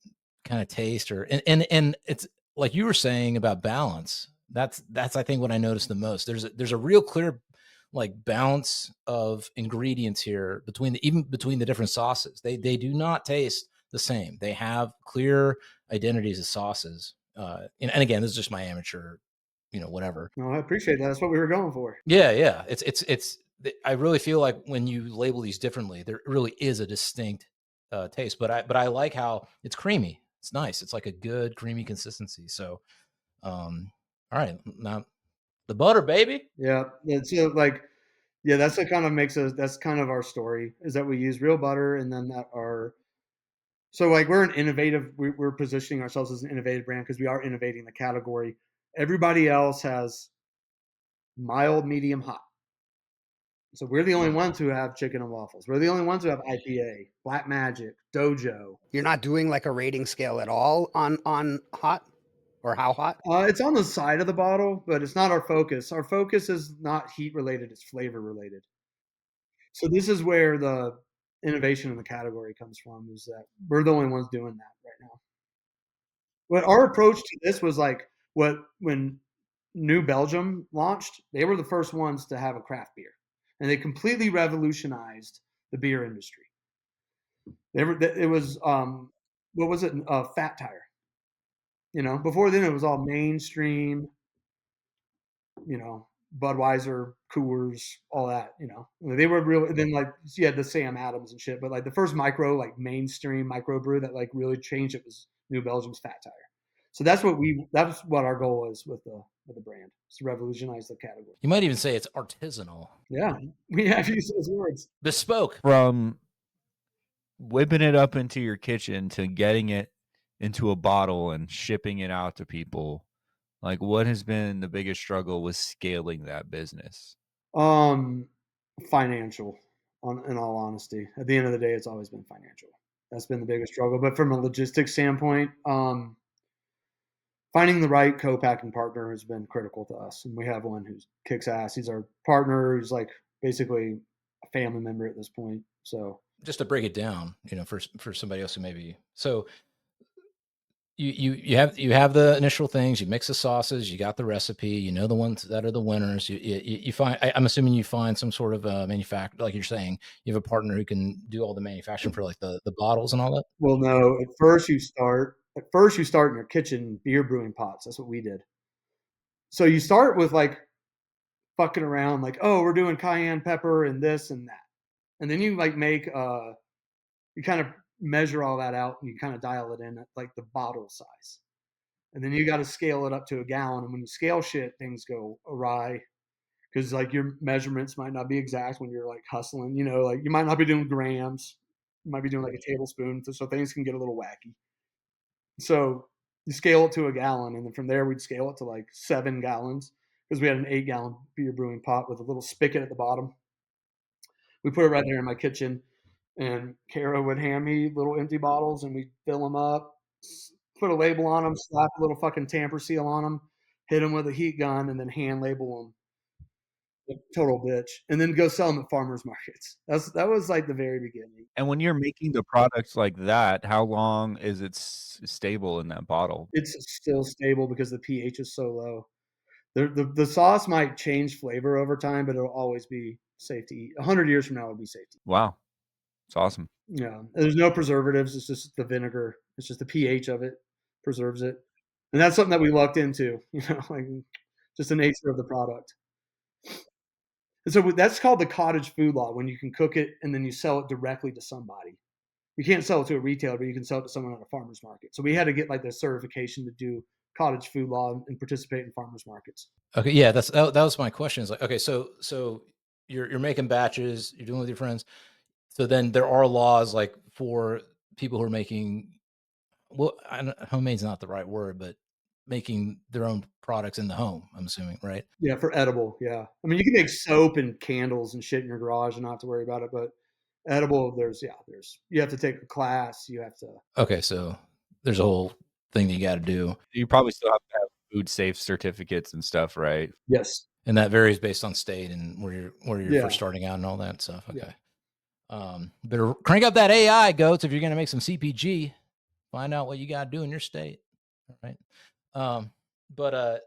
kind of taste, or and it's like you were saying about balance. That's I think what I noticed the most. There's a real clear like balance of ingredients here even between the different sauces. They do not taste the same. They have clear identities of sauces. And again, this is just my amateur, you know, whatever.
No, I appreciate that. That's what we were going for.
Yeah. It's I really feel like when you label these differently, there really is a distinct taste. But I like how it's creamy. It's nice. It's like a good creamy consistency. So, all right, now the butter, baby.
Yeah. So like, yeah, that's what kind of makes us. That's kind of our story, is that we use real butter, and then that our. So like we're an innovative. We're positioning ourselves as an innovative brand because we are innovating the category. Everybody else has mild, medium, hot. So we're the only ones who have chicken and waffles. We're the only ones who have IPA, Black Magic, Dojo.
You're not doing like a rating scale at all on hot or how hot?
It's on the side of the bottle, but it's not our focus. Our focus is not heat related; it's flavor related. So this is where the innovation in the category comes from, is that we're the only ones doing that right now. But our approach to this was like when New Belgium launched, they were the first ones to have a craft beer, and they completely revolutionized the beer industry. It was what was it? Fat Tire. Before then it was all mainstream. Budweiser, Coors, all that. They were real. Then like you had the Sam Adams and shit, but like the first mainstream microbrew that like really changed it was New Belgium's Fat Tire. So that's what our goal is with the with the brand. It's revolutionized the category.
You might even say it's artisanal,
Yeah, we have used those words.
bespoke.
From whipping it up into your kitchen to getting it into a bottle and shipping it out to people, like what has been the biggest struggle with scaling that business?
Financial. In all honesty, at the end of the day, it's always been financial. That's been the biggest struggle. But from a logistics standpoint, finding the right co-packing partner has been critical to us, and we have one who kicks ass. He's our partner. He's like basically a family member at this point. So
Just to break it down, for somebody else who maybe so you have the initial things, you mix the sauces, you got the recipe, you know the ones that are the winners. You find I'm assuming you find some sort of manufacturer, like you're saying, you have a partner who can do all the manufacturing for like the bottles and all that.
well, no. At first, you start in your kitchen beer brewing pots. That's what we did. So you start with like fucking around, like, oh, we're doing cayenne pepper and this and that, and then you like make you kind of measure all that out and you kind of dial it in at like the bottle size, and then you got to scale it up to a gallon. And when you scale shit, things go awry because like your measurements might not be exact when you're like hustling. Like you might not be doing grams, you might be doing like a tablespoon, so things can get a little wacky. So you scale it to a gallon, and then from there we'd scale it to like 7 gallons because we had an 8-gallon beer brewing pot with a little spigot at the bottom. We put it right there in my kitchen, and Cara would hand me little empty bottles, and we'd fill them up, put a label on them, slap a little fucking tamper seal on them, hit them with a heat gun, and then hand label them. Total bitch, and then go sell them at farmers markets. That was like the very beginning.
And when you're making the products like that, how long is it stable in that bottle?
It's still stable because the pH is so low. The sauce might change flavor over time, but it'll always be safe to eat. 100 years from now, it'll be safe to eat.
Wow, it's awesome.
Yeah, there's no preservatives. It's just the vinegar. It's just the pH of it preserves it, and that's something that we lucked into. Like just the nature of the product. And so that's called the cottage food law, when you can cook it and then you sell it directly to somebody. You can't sell it to a retailer, but you can sell it to someone at a farmer's market. So we had to get like the certification to do cottage food law and participate in farmers markets.
Okay, yeah, that was my question. Is like, okay, so you're making batches, you're doing with your friends. So then there are laws like for people who are making, well, homemade's not the right word, but making their own products in the home, I'm assuming, right?
Yeah, for edible. Yeah. I mean, you can make soap and candles and shit in your garage and not have to worry about it. But edible, you have to take a class. You have to.
Okay, so there's a whole thing that you got to do,
You probably still have to have food safe certificates and stuff, right?
Yes.
and that varies based on state and where you're
Yeah.
first starting out and all that stuff. Okay.
Yeah.
Better crank up that AI, goats, if you're going to make some CPG. Find out what you got to do in your state. All right. But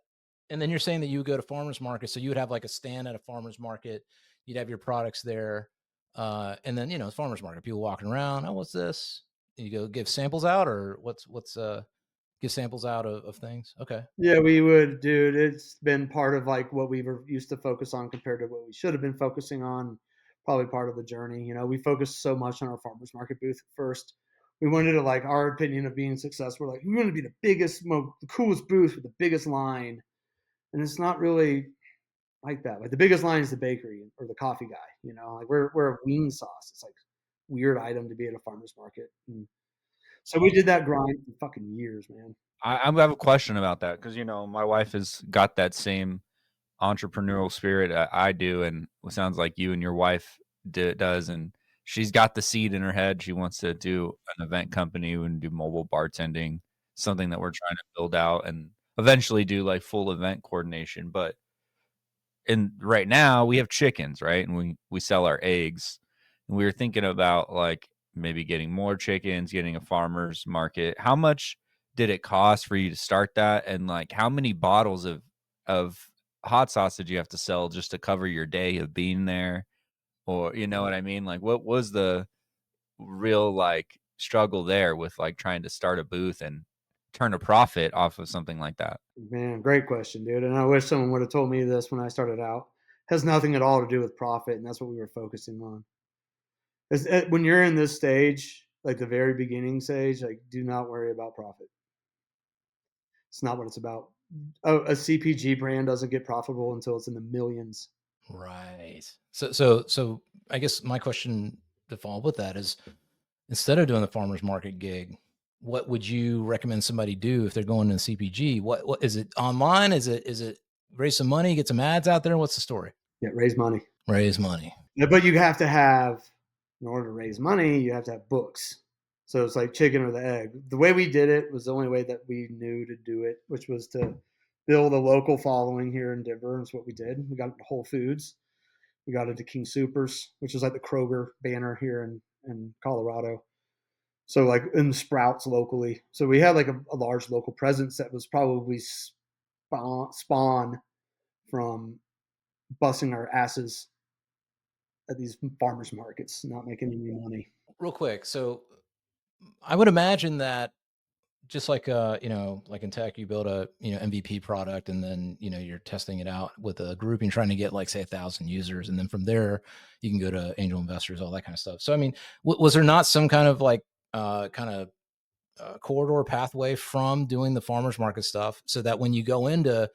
and then you're saying that you would go to farmers market, so you would have like a stand at a farmers market. You'd have your products there, and then it's farmers market. People walking around. Oh, what's this? And you go give samples out, or what's give samples out of things. Okay.
Yeah, we would, dude. It's been part of like what we were used to focus on compared to what we should have been focusing on. Probably part of the journey. We focused so much on our farmers market booth at first. We wanted to, like, our opinion of being successful. Like, we want to be the biggest, the coolest booth with the biggest line, and it's not really like that. Like the biggest line is the bakery or the coffee guy. Like we're a wing sauce. It's like weird item to be at a farmer's market. And so we did that grind for fucking years, man.
I have a question about that because my wife has got that same entrepreneurial spirit I do, and it sounds like you and your wife does, and she's got the seed in her head. She wants to do an event company and do mobile bartending, something that we're trying to build out and eventually do like full event coordination. But right now we have chickens, right? And we sell our eggs, and we were thinking about like maybe getting more chickens, getting a farmer's market. How much did it cost for you to start that? And like how many bottles of hot sauce did you have to sell just to cover your day of being there? Or you know what I mean? Like what was the real like struggle there with like trying to start a booth and turn a profit off of something like that?
Man, great question, dude. And I wish someone would have told me this when I started out. It has nothing at all to do with profit, and that's what we were focusing on. When you're in this stage, like the very beginning stage, like do not worry about profit. It's not what it's about. A CPG brand doesn't get profitable until it's in the millions.
Right. So I guess my question to follow up with that is, instead of doing the farmer's market gig, what would you recommend somebody do if they're going to CPG? What is it online? Is it raise some money, get some ads out there? What's the story?
Yeah, raise money.
Raise money.
Yeah, but you have to have, in order to raise money, you have to have books. So it's like chicken or the egg. The way we did it was the only way that we knew to do it, which was to build a local following here in Denver. And that's what we did. We got into Whole Foods. We got into King Supers, which is like the Kroger banner here in Colorado. So like in the Sprouts locally. So we had like a large local presence that was probably spawn from busting our asses at these farmers markets, not making any money.
Real quick. So I would imagine that just like like in tech, you build a MVP product, and then you're testing it out with a group and trying to get, like, say, 1,000 users, and then from there you can go to angel investors, all that kind of stuff. So I mean, was there not some kind of like corridor pathway from doing the farmers market stuff, so that when you go into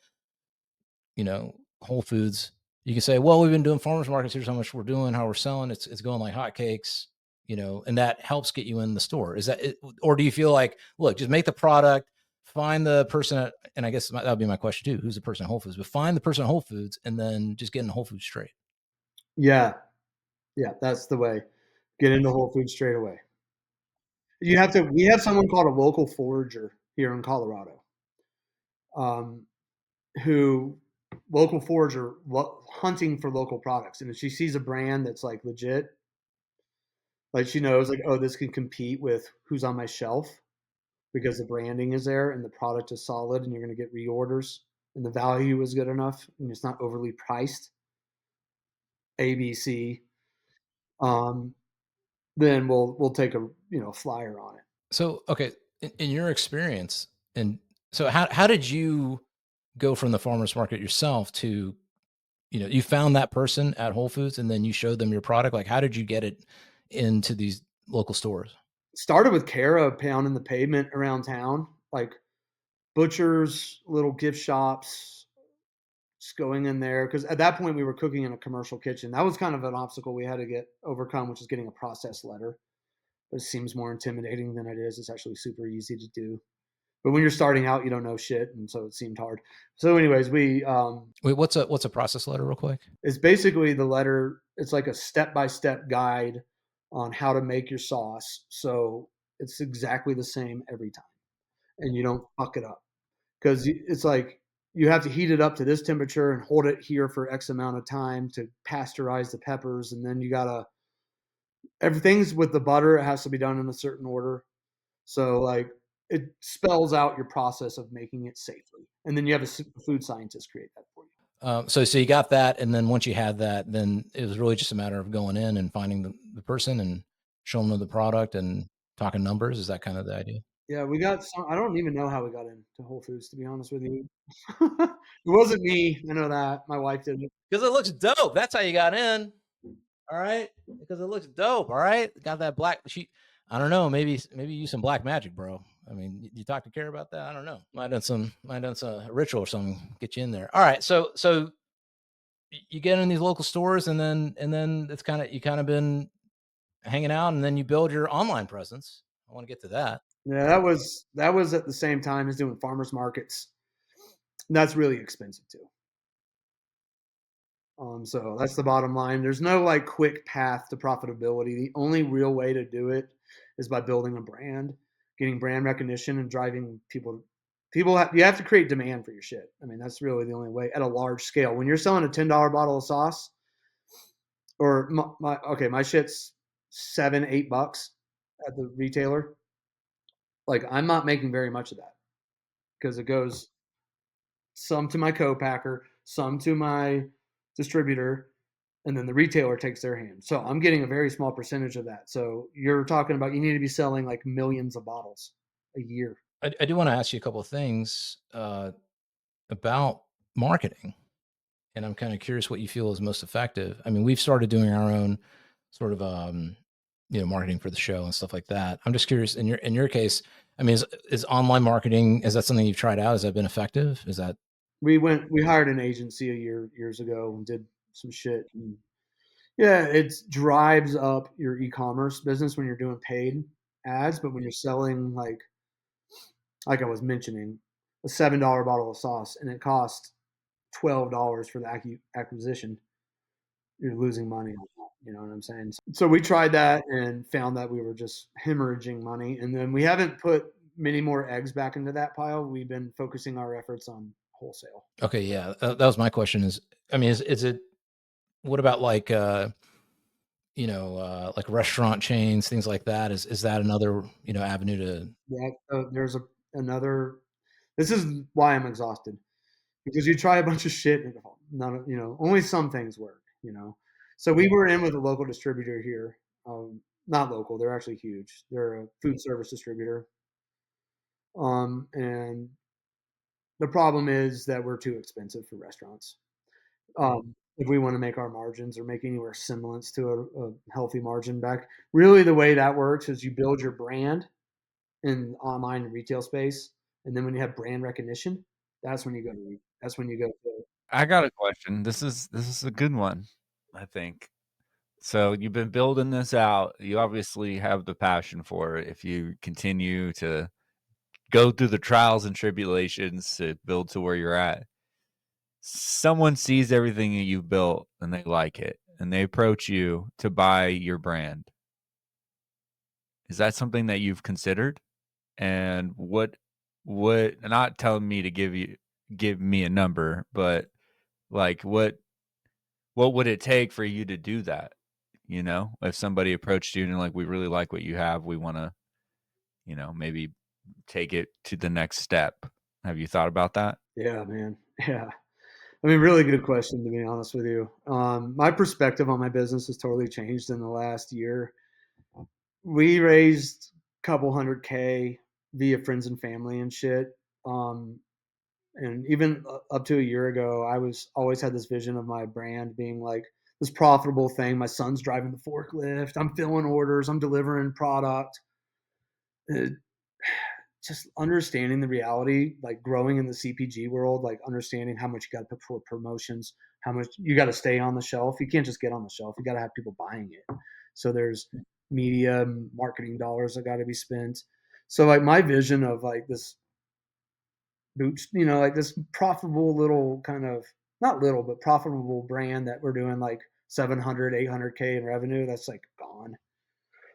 Whole Foods, you can say, well, we've been doing farmers markets, here's how much we're doing, how we're selling, it's going like hotcakes, and that helps get you in the store? Is that it? Or do you feel like, look, just make the product, find the person and I guess that would be my question too, who's the person at Whole Foods, but find the person at Whole Foods and then just get in Whole Foods straight?
Yeah. Yeah, that's the way. Get into Whole Foods straight away. We have someone called a local forager here in Colorado. Who local forager hunting for local products. And if she sees a brand that's like legit, like she knows like, oh, this can compete with who's on my shelf because the branding is there and the product is solid and you're going to get reorders and the value is good enough and it's not overly priced. ABC. Then we'll take a flyer on it.
So, okay, in your experience, and so how did you go from the farmer's market yourself to, you found that person at Whole Foods and then you showed them your product? Like, how did you get it into these local stores?
Started with Cara pounding the pavement around town, like butchers, little gift shops, just going in there. Because at that point we were cooking in a commercial kitchen. That was kind of an obstacle we had to get overcome, which is getting a process letter. It seems more intimidating than it is. It's actually super easy to do. But when you're starting out, you don't know shit, and so it seemed hard. So, anyways, we
wait. What's a process letter, real quick?
It's basically the letter. It's like a step-by-step guide on how to make your sauce, so it's exactly the same every time, and you don't fuck it up because it's like you have to heat it up to this temperature and hold it here for X amount of time to pasteurize the peppers, and then you gotta everything's with the butter. It has to be done in a certain order. So like it spells out your process of making it safely. And then you have a food scientist create that for you.
So you got that. And then once you had that, then it was really just a matter of going in and finding the person and showing them the product and talking numbers. Is that kind of the idea?
Yeah, we got some, I don't even know how we got into Whole Foods, to be honest with you. It wasn't me. I know that. My wife did it.
Because it looks dope. That's how you got in. All right. Because it looks dope. All right. Got that black sheet. I don't know. Maybe use some black magic, bro. I mean, you talk to Cara about that? I don't know. Might have done some ritual or something. Get you in there. All right. So you get in these local stores, and then it's you kind of been hanging out, and then you build your online presence. I want to get to that.
Yeah, that was at the same time as doing farmers markets. And that's really expensive too. So that's the bottom line. There's no like quick path to profitability. The only real way to do it is by building a brand, getting brand recognition, and driving people. You have to create demand for your shit. I mean, that's really the only way at a large scale. When you're selling a $10 bottle of sauce, or my shit's $7-8 at the retailer. Like I'm not making very much of that because it goes some to my co-packer, some to my distributor, and then the retailer takes their hand. So I'm getting a very small percentage of that. So you're talking about you need to be selling like millions of bottles a year.
I do want to ask you a couple of things about marketing, and I'm kind of curious what you feel is most effective. I mean, we've started doing our own sort of marketing for the show and stuff like that. I'm just curious in your case, I mean, is online marketing, is that something you've tried out? Has that been effective? Is that?
We hired an agency years ago and did some shit. And yeah, it drives up your e-commerce business when you're doing paid ads, but when you're selling like I was mentioning, a $7 bottle of sauce and it costs $12 for the acquisition, you're losing money on that. You know what I'm saying? So we tried that and found that we were just hemorrhaging money, and then we haven't put many more eggs back into that pile. We've been focusing our efforts on wholesale.
Okay, yeah, that was my question. Is, I mean, is it? What about like like restaurant chains, things like that? Is that another avenue to?
Yeah, there's another. This is why I'm exhausted, because you try a bunch of shit and only some things work. So we were in with a local distributor here. Not local, they're actually huge. They're a food service distributor. And the problem is that we're too expensive for restaurants. If we want to make our margins or make anywhere semblance to a healthy margin back, really the way that works is you build your brand in online and retail space, and then when you have brand recognition, that's when you go to.
I got a question. This is a good one, I think. So you've been building this out. You obviously have the passion for it. If you continue to go through the trials and tribulations to build to where you're at, someone sees everything that you've built and they like it, and they approach you to buy your brand. Is that something that you've considered? And what not telling me to give me a number, but like what would it take for you to do that? If somebody approached you and like, we really like what you have, we want to, maybe take it to the next step. Have you thought about that?
Yeah, man. Yeah. I mean, really good question, to be honest with you. My perspective on my business has totally changed in the last year. We raised a couple $100K via friends and family and shit. And even up to a year ago, I was always had this vision of my brand being like this profitable thing. My son's driving the forklift. I'm filling orders. I'm delivering product. Just understanding the reality, like growing in the CPG world, like understanding how much you got to put for promotions, how much you got to stay on the shelf. You can't just get on the shelf. You got to have people buying it. So there's media, marketing dollars that got to be spent. So like my vision of like this like this profitable little kind of, not little, but profitable brand that we're doing like 700, 800K in revenue, that's like gone.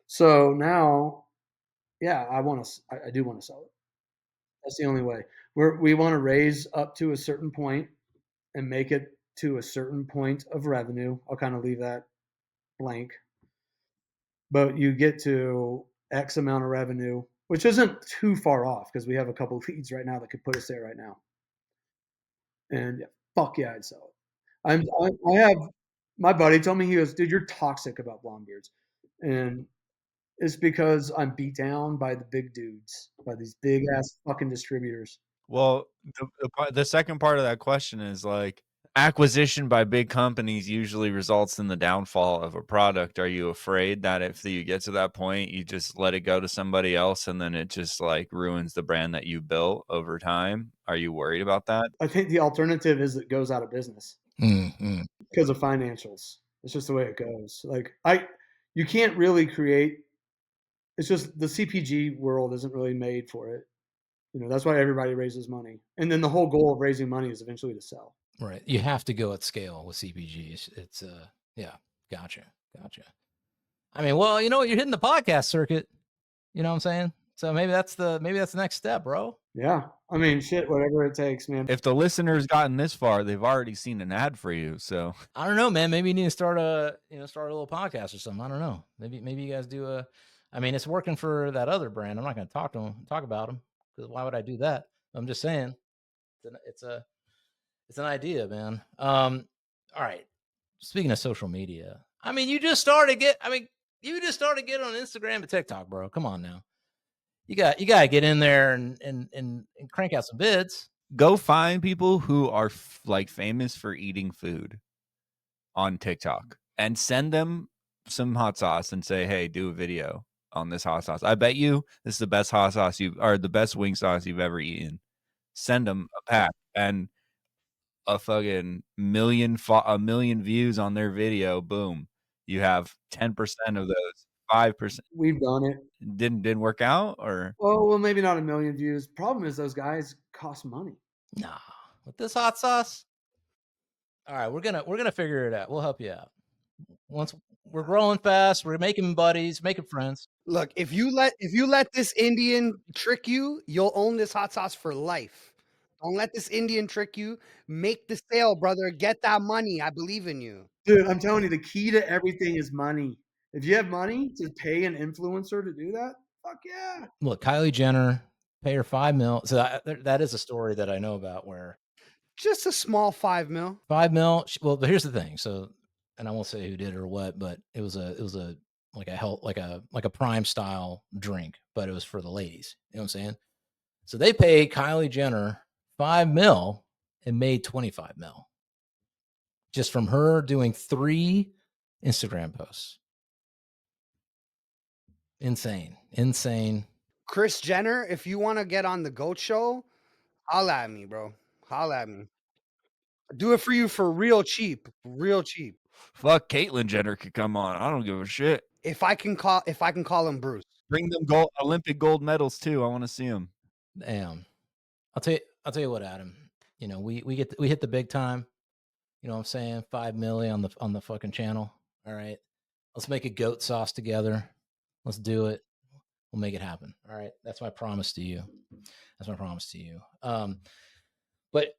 So now, yeah, I do want to sell it. That's the only way. We want to raise up to a certain point and make it to a certain point of revenue. I'll kind of leave that blank. But you get to X amount of revenue, which isn't too far off because we have a couple of leads right now that could put us there right now. And yeah, fuck yeah, I'd sell it. I have my buddy told me, he goes, dude, you're toxic about blonde beards. And it's because I'm beat down by the big dudes, by these big ass fucking distributors.
Well, the second part of that question is like, acquisition by big companies usually results in the downfall of a product. Are you afraid that if you get to that point, you just let it go to somebody else and then it just like ruins the brand that you built over time? Are you worried about that?
I think the alternative is it goes out of business because of financials. It's just the way it goes. Like you can't really create. It's just the CPG world isn't really made for it. That's why everybody raises money. And then the whole goal of raising money is eventually to sell.
Right. You have to go at scale with CPGs. It's yeah, gotcha. I mean, well, you're hitting the podcast circuit. You know what I'm saying? So maybe that's the next step, bro.
Yeah. I mean, shit, whatever it takes, man.
If the listener's gotten this far, they've already seen an ad for you. So
I don't know, man. Maybe you need to start a little podcast or something. I don't know. Maybe you guys do I mean, it's working for that other brand. I'm not going to talk about them, because why would I do that? I'm just saying it's an idea, man. All right. Speaking of social media, I mean, you just started getting on Instagram and TikTok, bro. Come on now. You got to get in there and crank out some vids.
Go find people who are like famous for eating food on TikTok and send them some hot sauce and say, hey, do a video. on this hot sauce. I bet you this is the best hot sauce or the best wing sauce you've ever eaten. Send them a pack and a fucking a million views on their video. Boom, you have 10% of those. 5%
We've done it.
didn't work out, or
Oh, well, maybe not a million views. Problem is those guys cost money.
Nah, with this hot sauce. All right, we're gonna figure it out. We'll help you out. Once we're growing fast, we're making buddies, making friends.
Look, if you let this Indian trick you, you'll own this hot sauce for life. Don't let this Indian trick you. Make the sale, brother. Get that money. I believe in you.
Dude, I'm telling you, the key to everything is money. If you have money to pay an influencer to do that, fuck yeah.
Look, Kylie Jenner, pay her $5 million. So that is a story that I know about where
Just a small 5 mil.
$5 million. Well, but here's the thing. So, and I won't say who did it or what, but it was a like a prime style drink, but it was for the ladies. You know what I'm saying? So they paid Kylie Jenner $5 million and made $25 million just from her doing 3 Instagram posts. Insane.
Kris Jenner, if you want to get on the GOAT show, holla at me, bro. Holla at me. Do it for you for real cheap. Real cheap.
fuck, Caitlyn Jenner could come on. I don't give a shit.
If I can call him Bruce.
Bring them Olympic gold medals too. I want to see them.
Damn. I'll tell you what, Adam. You know, we hit the big time. You know what I'm saying? 5 million on the fucking channel. All right. Let's make a goat sauce together. Let's do it. We'll make it happen. All right. That's my promise to you. But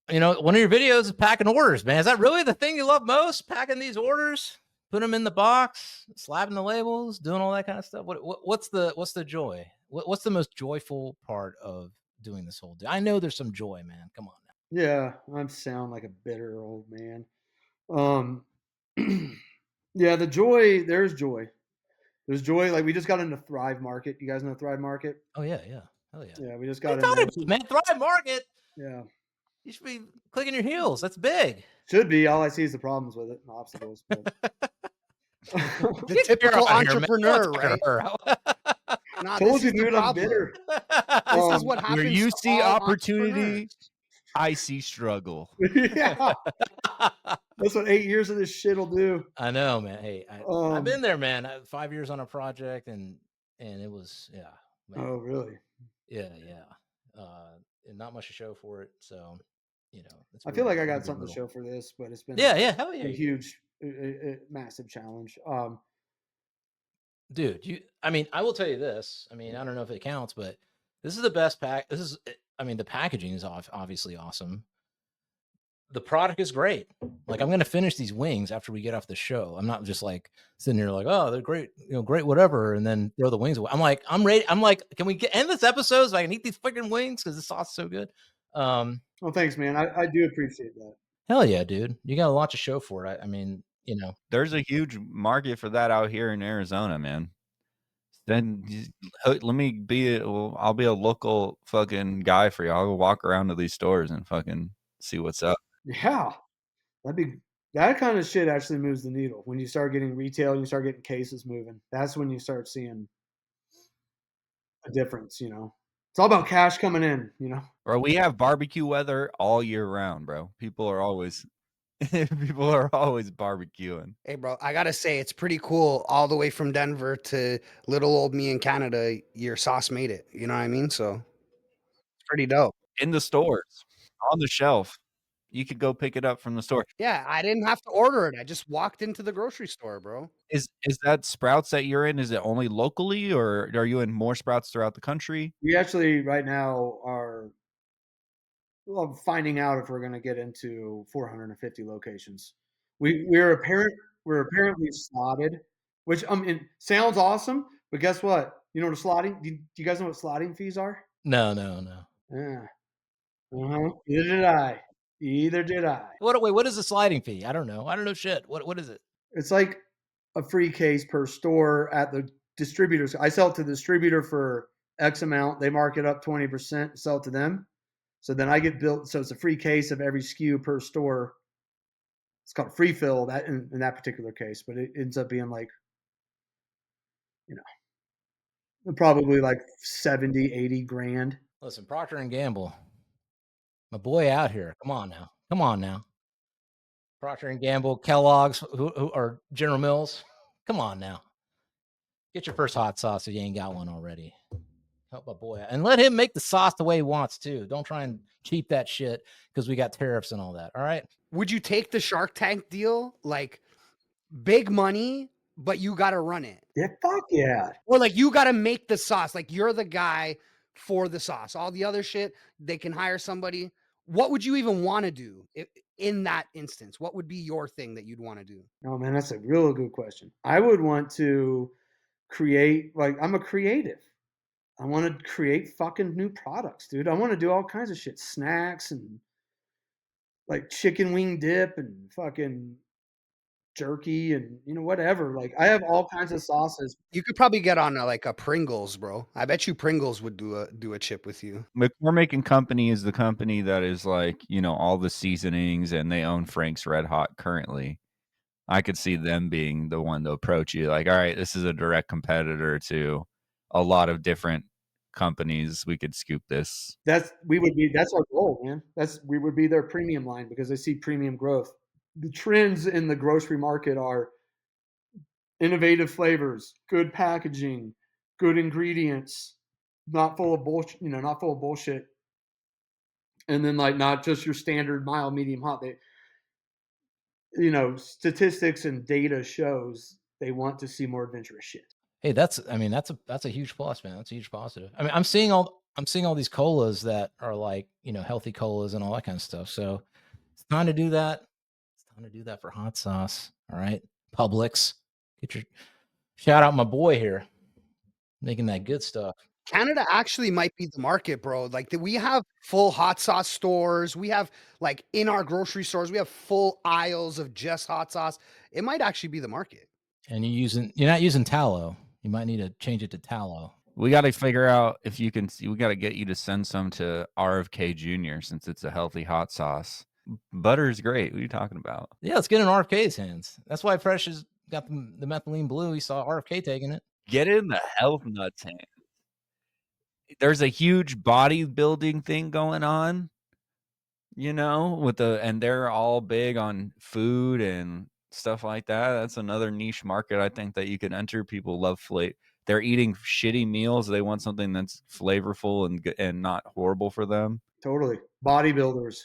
you know, one of your videos is packing orders, man. Is that really the thing you love most? Packing these orders, put them in the box, slapping the labels, doing all that kind of stuff. What's the joy? What's the most joyful part of doing this whole day? I know there's some joy, man. Come on now.
Yeah, I'm sound like a bitter old man. Yeah, there's joy. There's joy. Like we just got into Thrive Market. You guys know Thrive Market?
Oh yeah. Hell yeah.
Yeah, we just
What
got
are you
in
talking
there.
about, man? Thrive Market.
Yeah.
You should be clicking your heels. That's big.
Should be. All I see is the problems with it and obstacles. But
The typical
out here, man.
entrepreneur,
Let's
right?
get her.
Nah,
told
this
you,
is the
dude, I'm
problem.
bitter.
This is what happens.
Where you
to
see
all
opportunity,
entrepreneurs.
I see struggle.
Yeah, that's what 8 years of this shit will do.
I know, man. Hey, I've been there, man. 5 years on a project, and it was, yeah. Man.
Oh, really?
Yeah. And not much to show for it, so you know.
I feel like I got something to show for this, but it's been
yeah, hell yeah,
a huge, massive challenge.
Dude, I mean, I will tell you this. I mean, I don't know if it counts, but this is the best pack. I mean, the packaging is obviously awesome. The product is great. Like, I'm going to finish these wings after we get off the show. I'm not just like sitting here like, oh, they're great, great, whatever, and then throw the wings away. I'm like, I'm ready. I'm like, can we end this episode so I can eat these freaking wings because the sauce is so good?
Well, thanks, man. I do appreciate that.
Hell yeah, dude. You got to launch a show for it. I mean,
there's a huge market for that out here in Arizona, man. Then let me I'll be a local fucking guy for you. I'll go walk around to these stores and fucking see what's up.
Yeah, that kind of shit actually moves the needle. When you start getting retail and you start getting cases moving, that's when you start seeing a difference. It's all about cash coming in.
Bro, we have barbecue weather all year round, bro. People are always barbecuing.
Hey, bro, I gotta say it's pretty cool. All the way from Denver to little old me in Canada, your sauce made it. You know what I mean? So it's pretty dope.
In the stores, on the shelf, you could go pick it up from the store.
Yeah, I didn't have to order it. I just walked into the grocery store, bro.
Is that Sprouts that you're in? Is it only locally, or are you in more Sprouts throughout the country?
We actually right now are finding out if we're going to get into 450 locations. We're apparently slotted, which sounds awesome, but guess what? You know what slotting? Do you guys know what slotting fees are?
No.
Yeah. Either did I.
What is the sliding fee? I don't know shit. What is it?
It's like a free case per store at the distributors. I sell it to the distributor for X amount. They mark it up 20%, sell it to them. So then I get billed. So it's a free case of every SKU per store. It's called free fill that in that particular case, but it ends up being like, probably like 70, 80 grand.
Listen, Procter and Gamble, my boy out here. Come on now. Come on now. Procter and Gamble, Kellogg's, who or General Mills. Come on now. Get your first hot sauce if you ain't got one already. Help my boy out. And let him make the sauce the way he wants too. Don't try and cheap that shit because we got tariffs and all that. All right.
Would you take the Shark Tank deal? Like big money, but you got to run it.
Yeah, fuck yeah.
Or like you got to make the sauce. Like you're the guy for the sauce. All the other shit, they can hire somebody. What would you even want to do in that instance? What would be your thing that you'd want to do?
Oh man, that's a real good question. I would want to create, like, I'm a creative. I want to create fucking new products, dude. I want to do all kinds of shit, snacks and like chicken wing dip and fucking jerky and whatever. Like I have all kinds of sauces.
You could probably get on like a Pringles, bro. I bet you Pringles would do a chip with you.
McCormick and Company is the company that is like, all the seasonings, and they own Frank's Red Hot currently. I could see them being the one to approach you like, all right, this is a direct competitor to a lot of different companies. We could scoop this.
That's our goal, man. We would be their premium line because they see premium growth. The trends in the grocery market are innovative flavors, good packaging, good ingredients, not full of bullshit. And then like not just your standard mild, medium, hot. Statistics and data shows they want to see more adventurous shit.
Hey, that's a huge plus, man. That's a huge positive. I mean, I'm seeing all these colas that are like, healthy colas and all that kind of stuff. So it's time to do that. It's time to do that for hot sauce. All right. Publix. Get your shout out my boy here. Making that good stuff.
Canada actually might be the market, bro. Like we have full hot sauce stores. We have like in our grocery stores, we have full aisles of just hot sauce. It might actually be the market.
And you're not using tallow. You might need to change it to tallow.
We got to figure out if you can see, we got to get you to send some to RFK Jr. since it's a healthy hot sauce. Butter is great. What are you talking about?
Yeah, let's get in RFK's hands. That's why Fresh has got the methylene blue. He saw RFK taking it.
Get in the health nuts hand. There's a huge bodybuilding thing going on, and they're all big on food and stuff like that. That's another niche market I think that you can enter. People love flavor. They're eating shitty meals. They want something that's flavorful and not horrible for them.
Totally. Bodybuilders.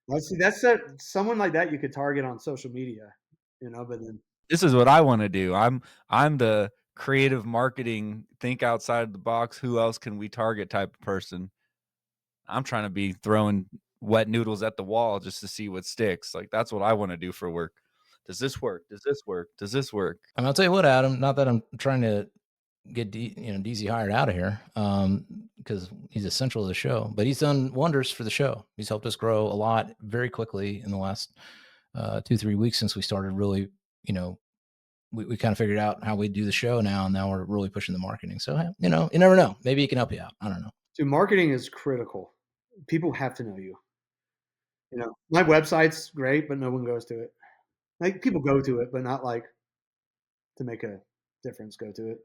That's someone like that you could target on social media, but then
this is what I want to do. I'm the creative marketing, think outside the box. Who else can we target type of person? I'm trying to be throwing wet noodles at the wall just to see what sticks. Like that's what I want to do for work. Does this work? Does this work? Does this work?
I'll tell you what, Adam, not that I'm trying to get Deezy hired out of here because he's essential to the show, but he's done wonders for the show. He's helped us grow a lot very quickly in the last 2-3 weeks since we started really, we kind of figured out how we do the show now, and now we're really pushing the marketing. So, you never know. Maybe he can help you out. I don't know.
Dude, marketing is critical. People have to know you. My website's great, but no one goes to it. Like people go to it, but not like to make a difference. Go to it,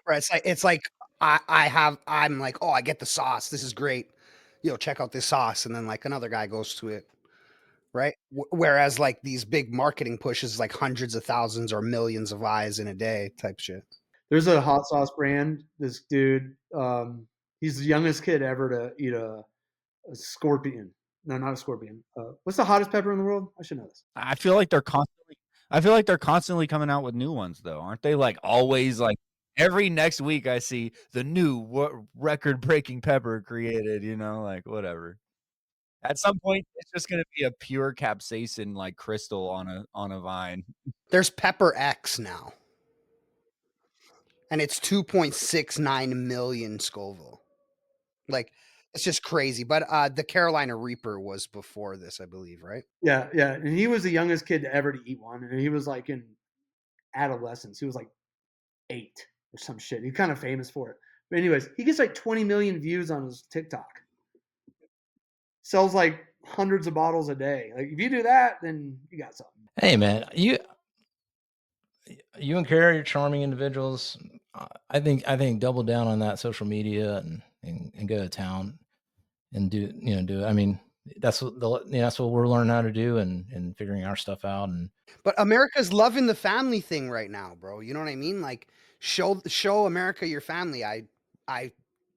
Right. It's like I'm like, oh, I get the sauce. This is great. Check out this sauce, and then like another guy goes to it. Right. Whereas like these big marketing pushes, like hundreds of thousands or millions of eyes in a day type shit.
There's a hot sauce brand. This dude, he's the youngest kid ever to eat a scorpion. No, not a scorpion. What's the hottest pepper in the world? I should know this.
I feel like they're constantly coming out with new ones, though, aren't they? Like always, like every next week, I see the new record-breaking pepper created. Like whatever. At some point, it's just going to be a pure capsaicin like crystal on a vine.
There's Pepper X now, and it's 2.69 million Scoville. Like it's just crazy. But the Carolina Reaper was before this, I believe, right?
Yeah, yeah. And he was the youngest kid ever to eat one, and he was like in adolescence. He was like 8 or some shit. He's kind of famous for it. But anyways, he gets like 20 million views on his TikTok. Sells like hundreds of bottles a day. Like if you do that, then you got something.
Hey man, you and Cara, you're charming individuals. I think double down on that social media and go to town and do do. I mean, that's what that's what we're learning how to do and figuring our stuff out. And
But America's loving the family thing right now, bro. You know what I mean? Like show America your family. I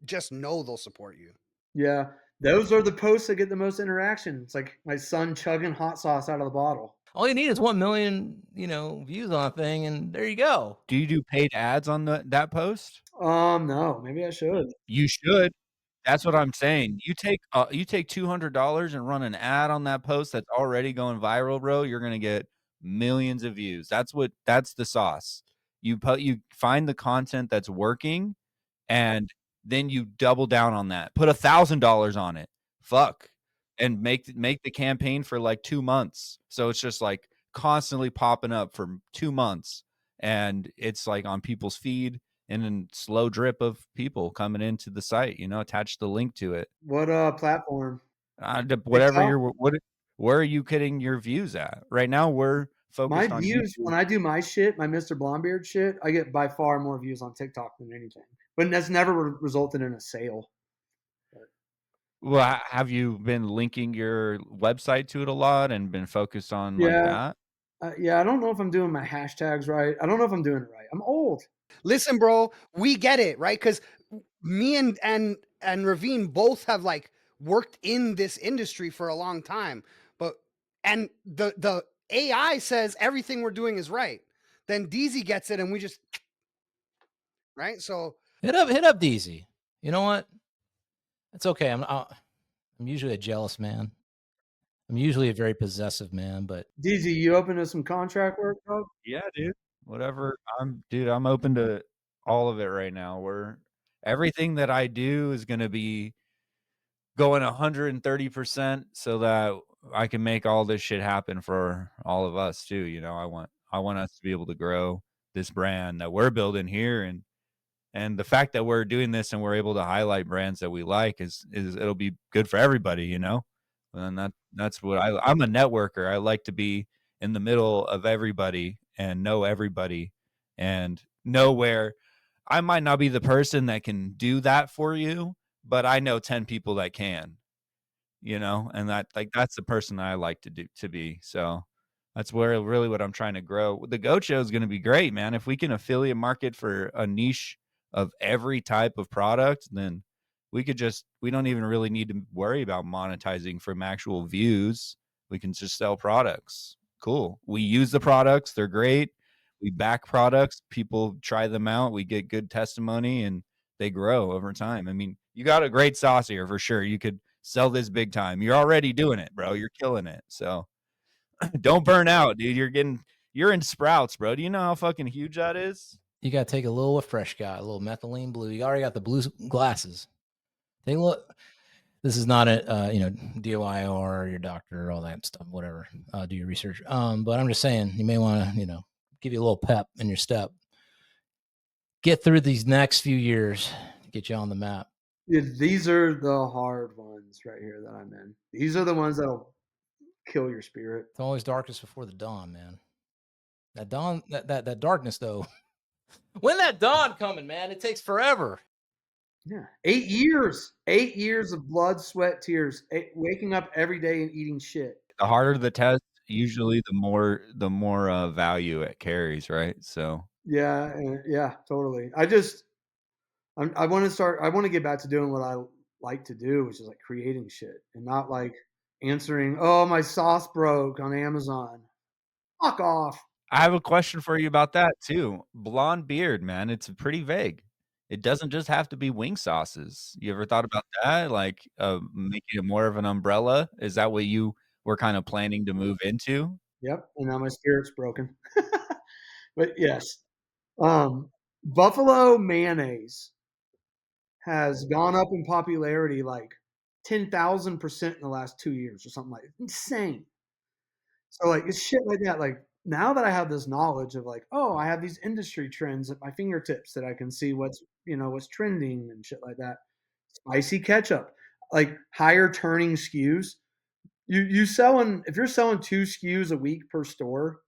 just know they'll support you.
Yeah, those are the posts that get the most interaction. It's like my son chugging hot sauce out of the bottle.
all you need is 1 million, views on a thing, and there you go.
Do you do paid ads on that post?
No, maybe I should.
You should. That's what I'm saying. You take $200 and run an ad on that post that's already going viral, bro. You're gonna get millions of views. That's the sauce. You find the content that's working, and then you double down on that. Put $1,000 on it. Fuck. And make the campaign for like 2 months. So it's just like constantly popping up for 2 months, and it's like on people's feed and then slow drip of people coming into the site, attach the link to it.
What platform?
Whatever
TikTok?
where are you getting your views at? Right now we're
My
focused on
views
YouTube.
when I do my shit, my Mr. Blondebeard shit, I get by far more views on TikTok than anything. But that's never resulted in a sale.
Well, have you been linking your website to it a lot and been focused on like
Yeah,
that?
yeah. I don't know if I'm doing my hashtags right. I don't know if I'm doing it right. I'm old.
Listen, bro, we get it, right? Because me and Ravin both have like worked in this industry for a long time, but and the AI says everything we're doing is right. Then Deezy gets it, and we just right. So
Hit up Deezy. You know what? It's okay. I'm usually a jealous man. I'm usually a very possessive man, but
Deezy, you open to some contract work, bro?
Yeah, dude. Whatever. I'm open to all of it right now. Everything that I do is gonna be going 130% so that I can make all this shit happen for all of us too. I want us to be able to grow this brand that we're building here, and the fact that we're doing this and we're able to highlight brands that we like is it'll be good for everybody. And that's what I'm a networker. I like to be in the middle of everybody and know everybody and know where I might not be the person that can do that for you, but I know 10 people that can, and that's the person that I like to be. So that's where really what I'm trying to grow. The Goat Show is going to be great, man. If we can affiliate market for a niche of every type of product, then we don't even really need to worry about monetizing from actual views. We can just sell products. Cool. We use the products. They're great. We back products. People try them out. We get good testimony and they grow over time. I mean, you got a great sauce here for sure. You could sell this big time. You're already doing it, bro. You're killing it. So don't burn out, dude. You're in Sprouts, bro. Do you know how fucking huge that is?
you got to take a little Fresh Got, a little methylene blue. You already got the blue glasses. Take a look. This is not a DOI or your doctor or all that stuff. Whatever. Do your research. But I'm just saying you may want to give you a little pep in your step. Get through these next few years, get you on the map.
Yeah, these are the hard ones right here that I'm in. These are the ones that'll kill your spirit.
It's always darkest before the dawn, man. That dawn, that darkness though. When that dawn coming, man? It takes forever.
Yeah, 8 years. 8 years of blood, sweat, tears. Waking up every day and eating shit.
The harder the test, usually the more value it carries, right? So
Yeah, yeah, totally. I want to start. I want to get back to doing what I like to do, which is like creating shit and not like answering. Oh, my sauce broke on Amazon. Fuck off.
I have a question for you about that too. Blonde beard, man. It's pretty vague. It doesn't just have to be wing sauces. You ever thought about that? Like making it more of an umbrella? Is that what you were kind of planning to move into?
Yep, and now my spirit's broken. But yes, buffalo mayonnaise has gone up in popularity like 10,000% in the last 2 years or something like insane. So like it's shit like that. Like now that I have this knowledge of like, oh, I have these industry trends at my fingertips that I can see what's trending and shit like that. Spicy ketchup, like higher turning SKUs. You selling if you're selling 2 SKUs a week per store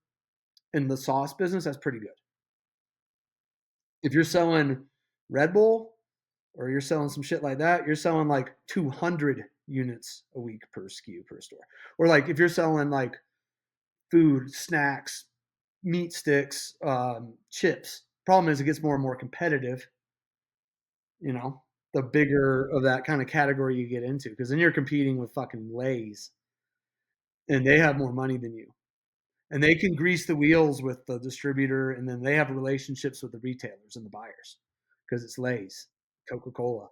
in the sauce business, that's pretty good. if you're selling Red Bull or you're selling some shit like that, you're selling like 200 units a week per SKU per store. Or like if you're selling like food, snacks, meat sticks, chips. Problem is, it gets more and more competitive. You know, the bigger of that kind of category you get into, because then you're competing with fucking Lay's, and they have more money than you, and they can grease the wheels with the distributor, and then they have relationships with the retailers and the buyers, because it's Lay's, Coca-Cola.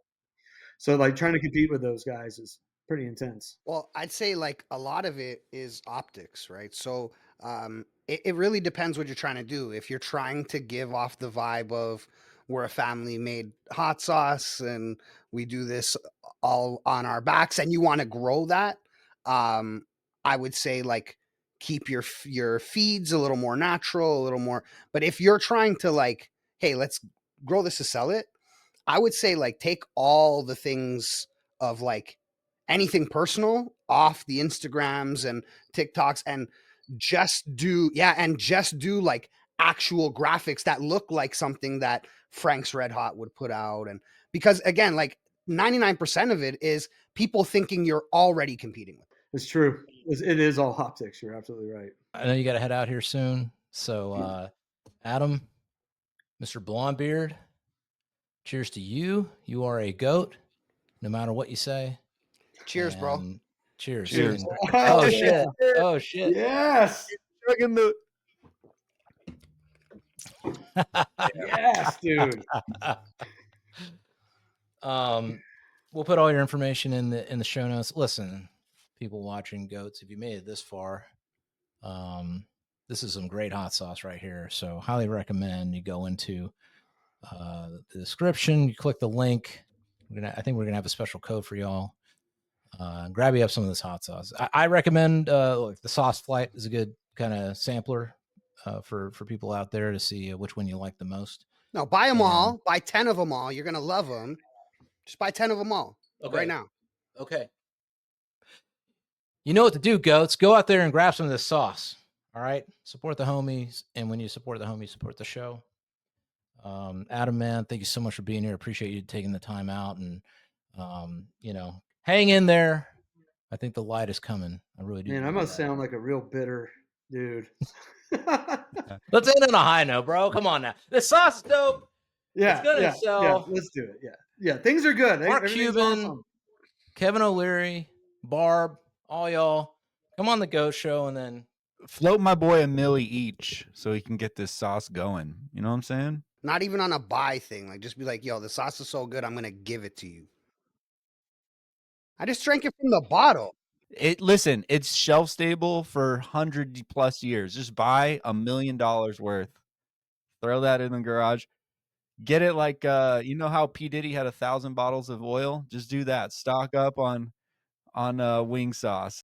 So like trying to compete with those guys is pretty intense.
Well, I'd say like a lot of it is optics, right? So it really depends what you're trying to do. If you're trying to give off the vibe of we're a family made hot sauce and we do this all on our backs, and you want to grow that, I would say like keep your feeds a little more natural, a little more. But if you're trying to like, hey, let's grow this to sell it, I would say like take all the things of like anything personal off the Instagrams and TikToks and just do like actual graphics that look like something that Frank's Red Hot would put out. And because again, like 99% of it is people thinking you're already competing with.
It's true. It is all optics. You're absolutely right.
I know you got to head out here soon. So, Adam, Mr. Blondebeard, cheers to you. You are a goat, no matter what you say.
Cheers, bro.
And cheers.
Cheers.
And-
Oh,
oh,
yeah.
shit. Oh, shit.
Yes. Yes, dude.
We'll put all your information in the show notes. Listen, people watching goats, if you made it this far, this is some great hot sauce right here. So highly recommend you go into the description, you click the link. I think we're gonna have a special code for y'all. Grab you up some of this hot sauce. I recommend the Sauce Flight is a good kind of sampler for people out there to see which one you like the most.
No, buy them all. Buy 10 of them all. You're gonna love them. Just buy 10 of them all right now.
Okay. You know what to do, goats. Go out there and grab some of this sauce. All right. Support the homies. And when you support the homies, support the show. Adam, man, thank you so much for being here. Appreciate you taking the time out and, hang in there. I think the light is coming. I really do.
Man, I must sound like a real bitter dude.
Let's end on a high note, bro. Come on now. The sauce is dope.
Yeah.
It's gonna sell.
Yeah, let's do it. Yeah. Yeah. Things are good.
Mark
Everything's
Cuban,
awesome.
Kevin O'Leary, Barb, all y'all. Come on the Ghost Show and then
float my boy a milli each so he can get this sauce going. You know what I'm saying?
Not even on a buy thing. Like just be like, yo, the sauce is so good, I'm gonna give it to you. I just drank it from the bottle.
Listen, it's shelf stable for 100+ years. Just buy $1 million worth. Throw that in the garage. Get it like you know how P. Diddy had 1,000 bottles of oil? Just do that. Stock up on wing sauce.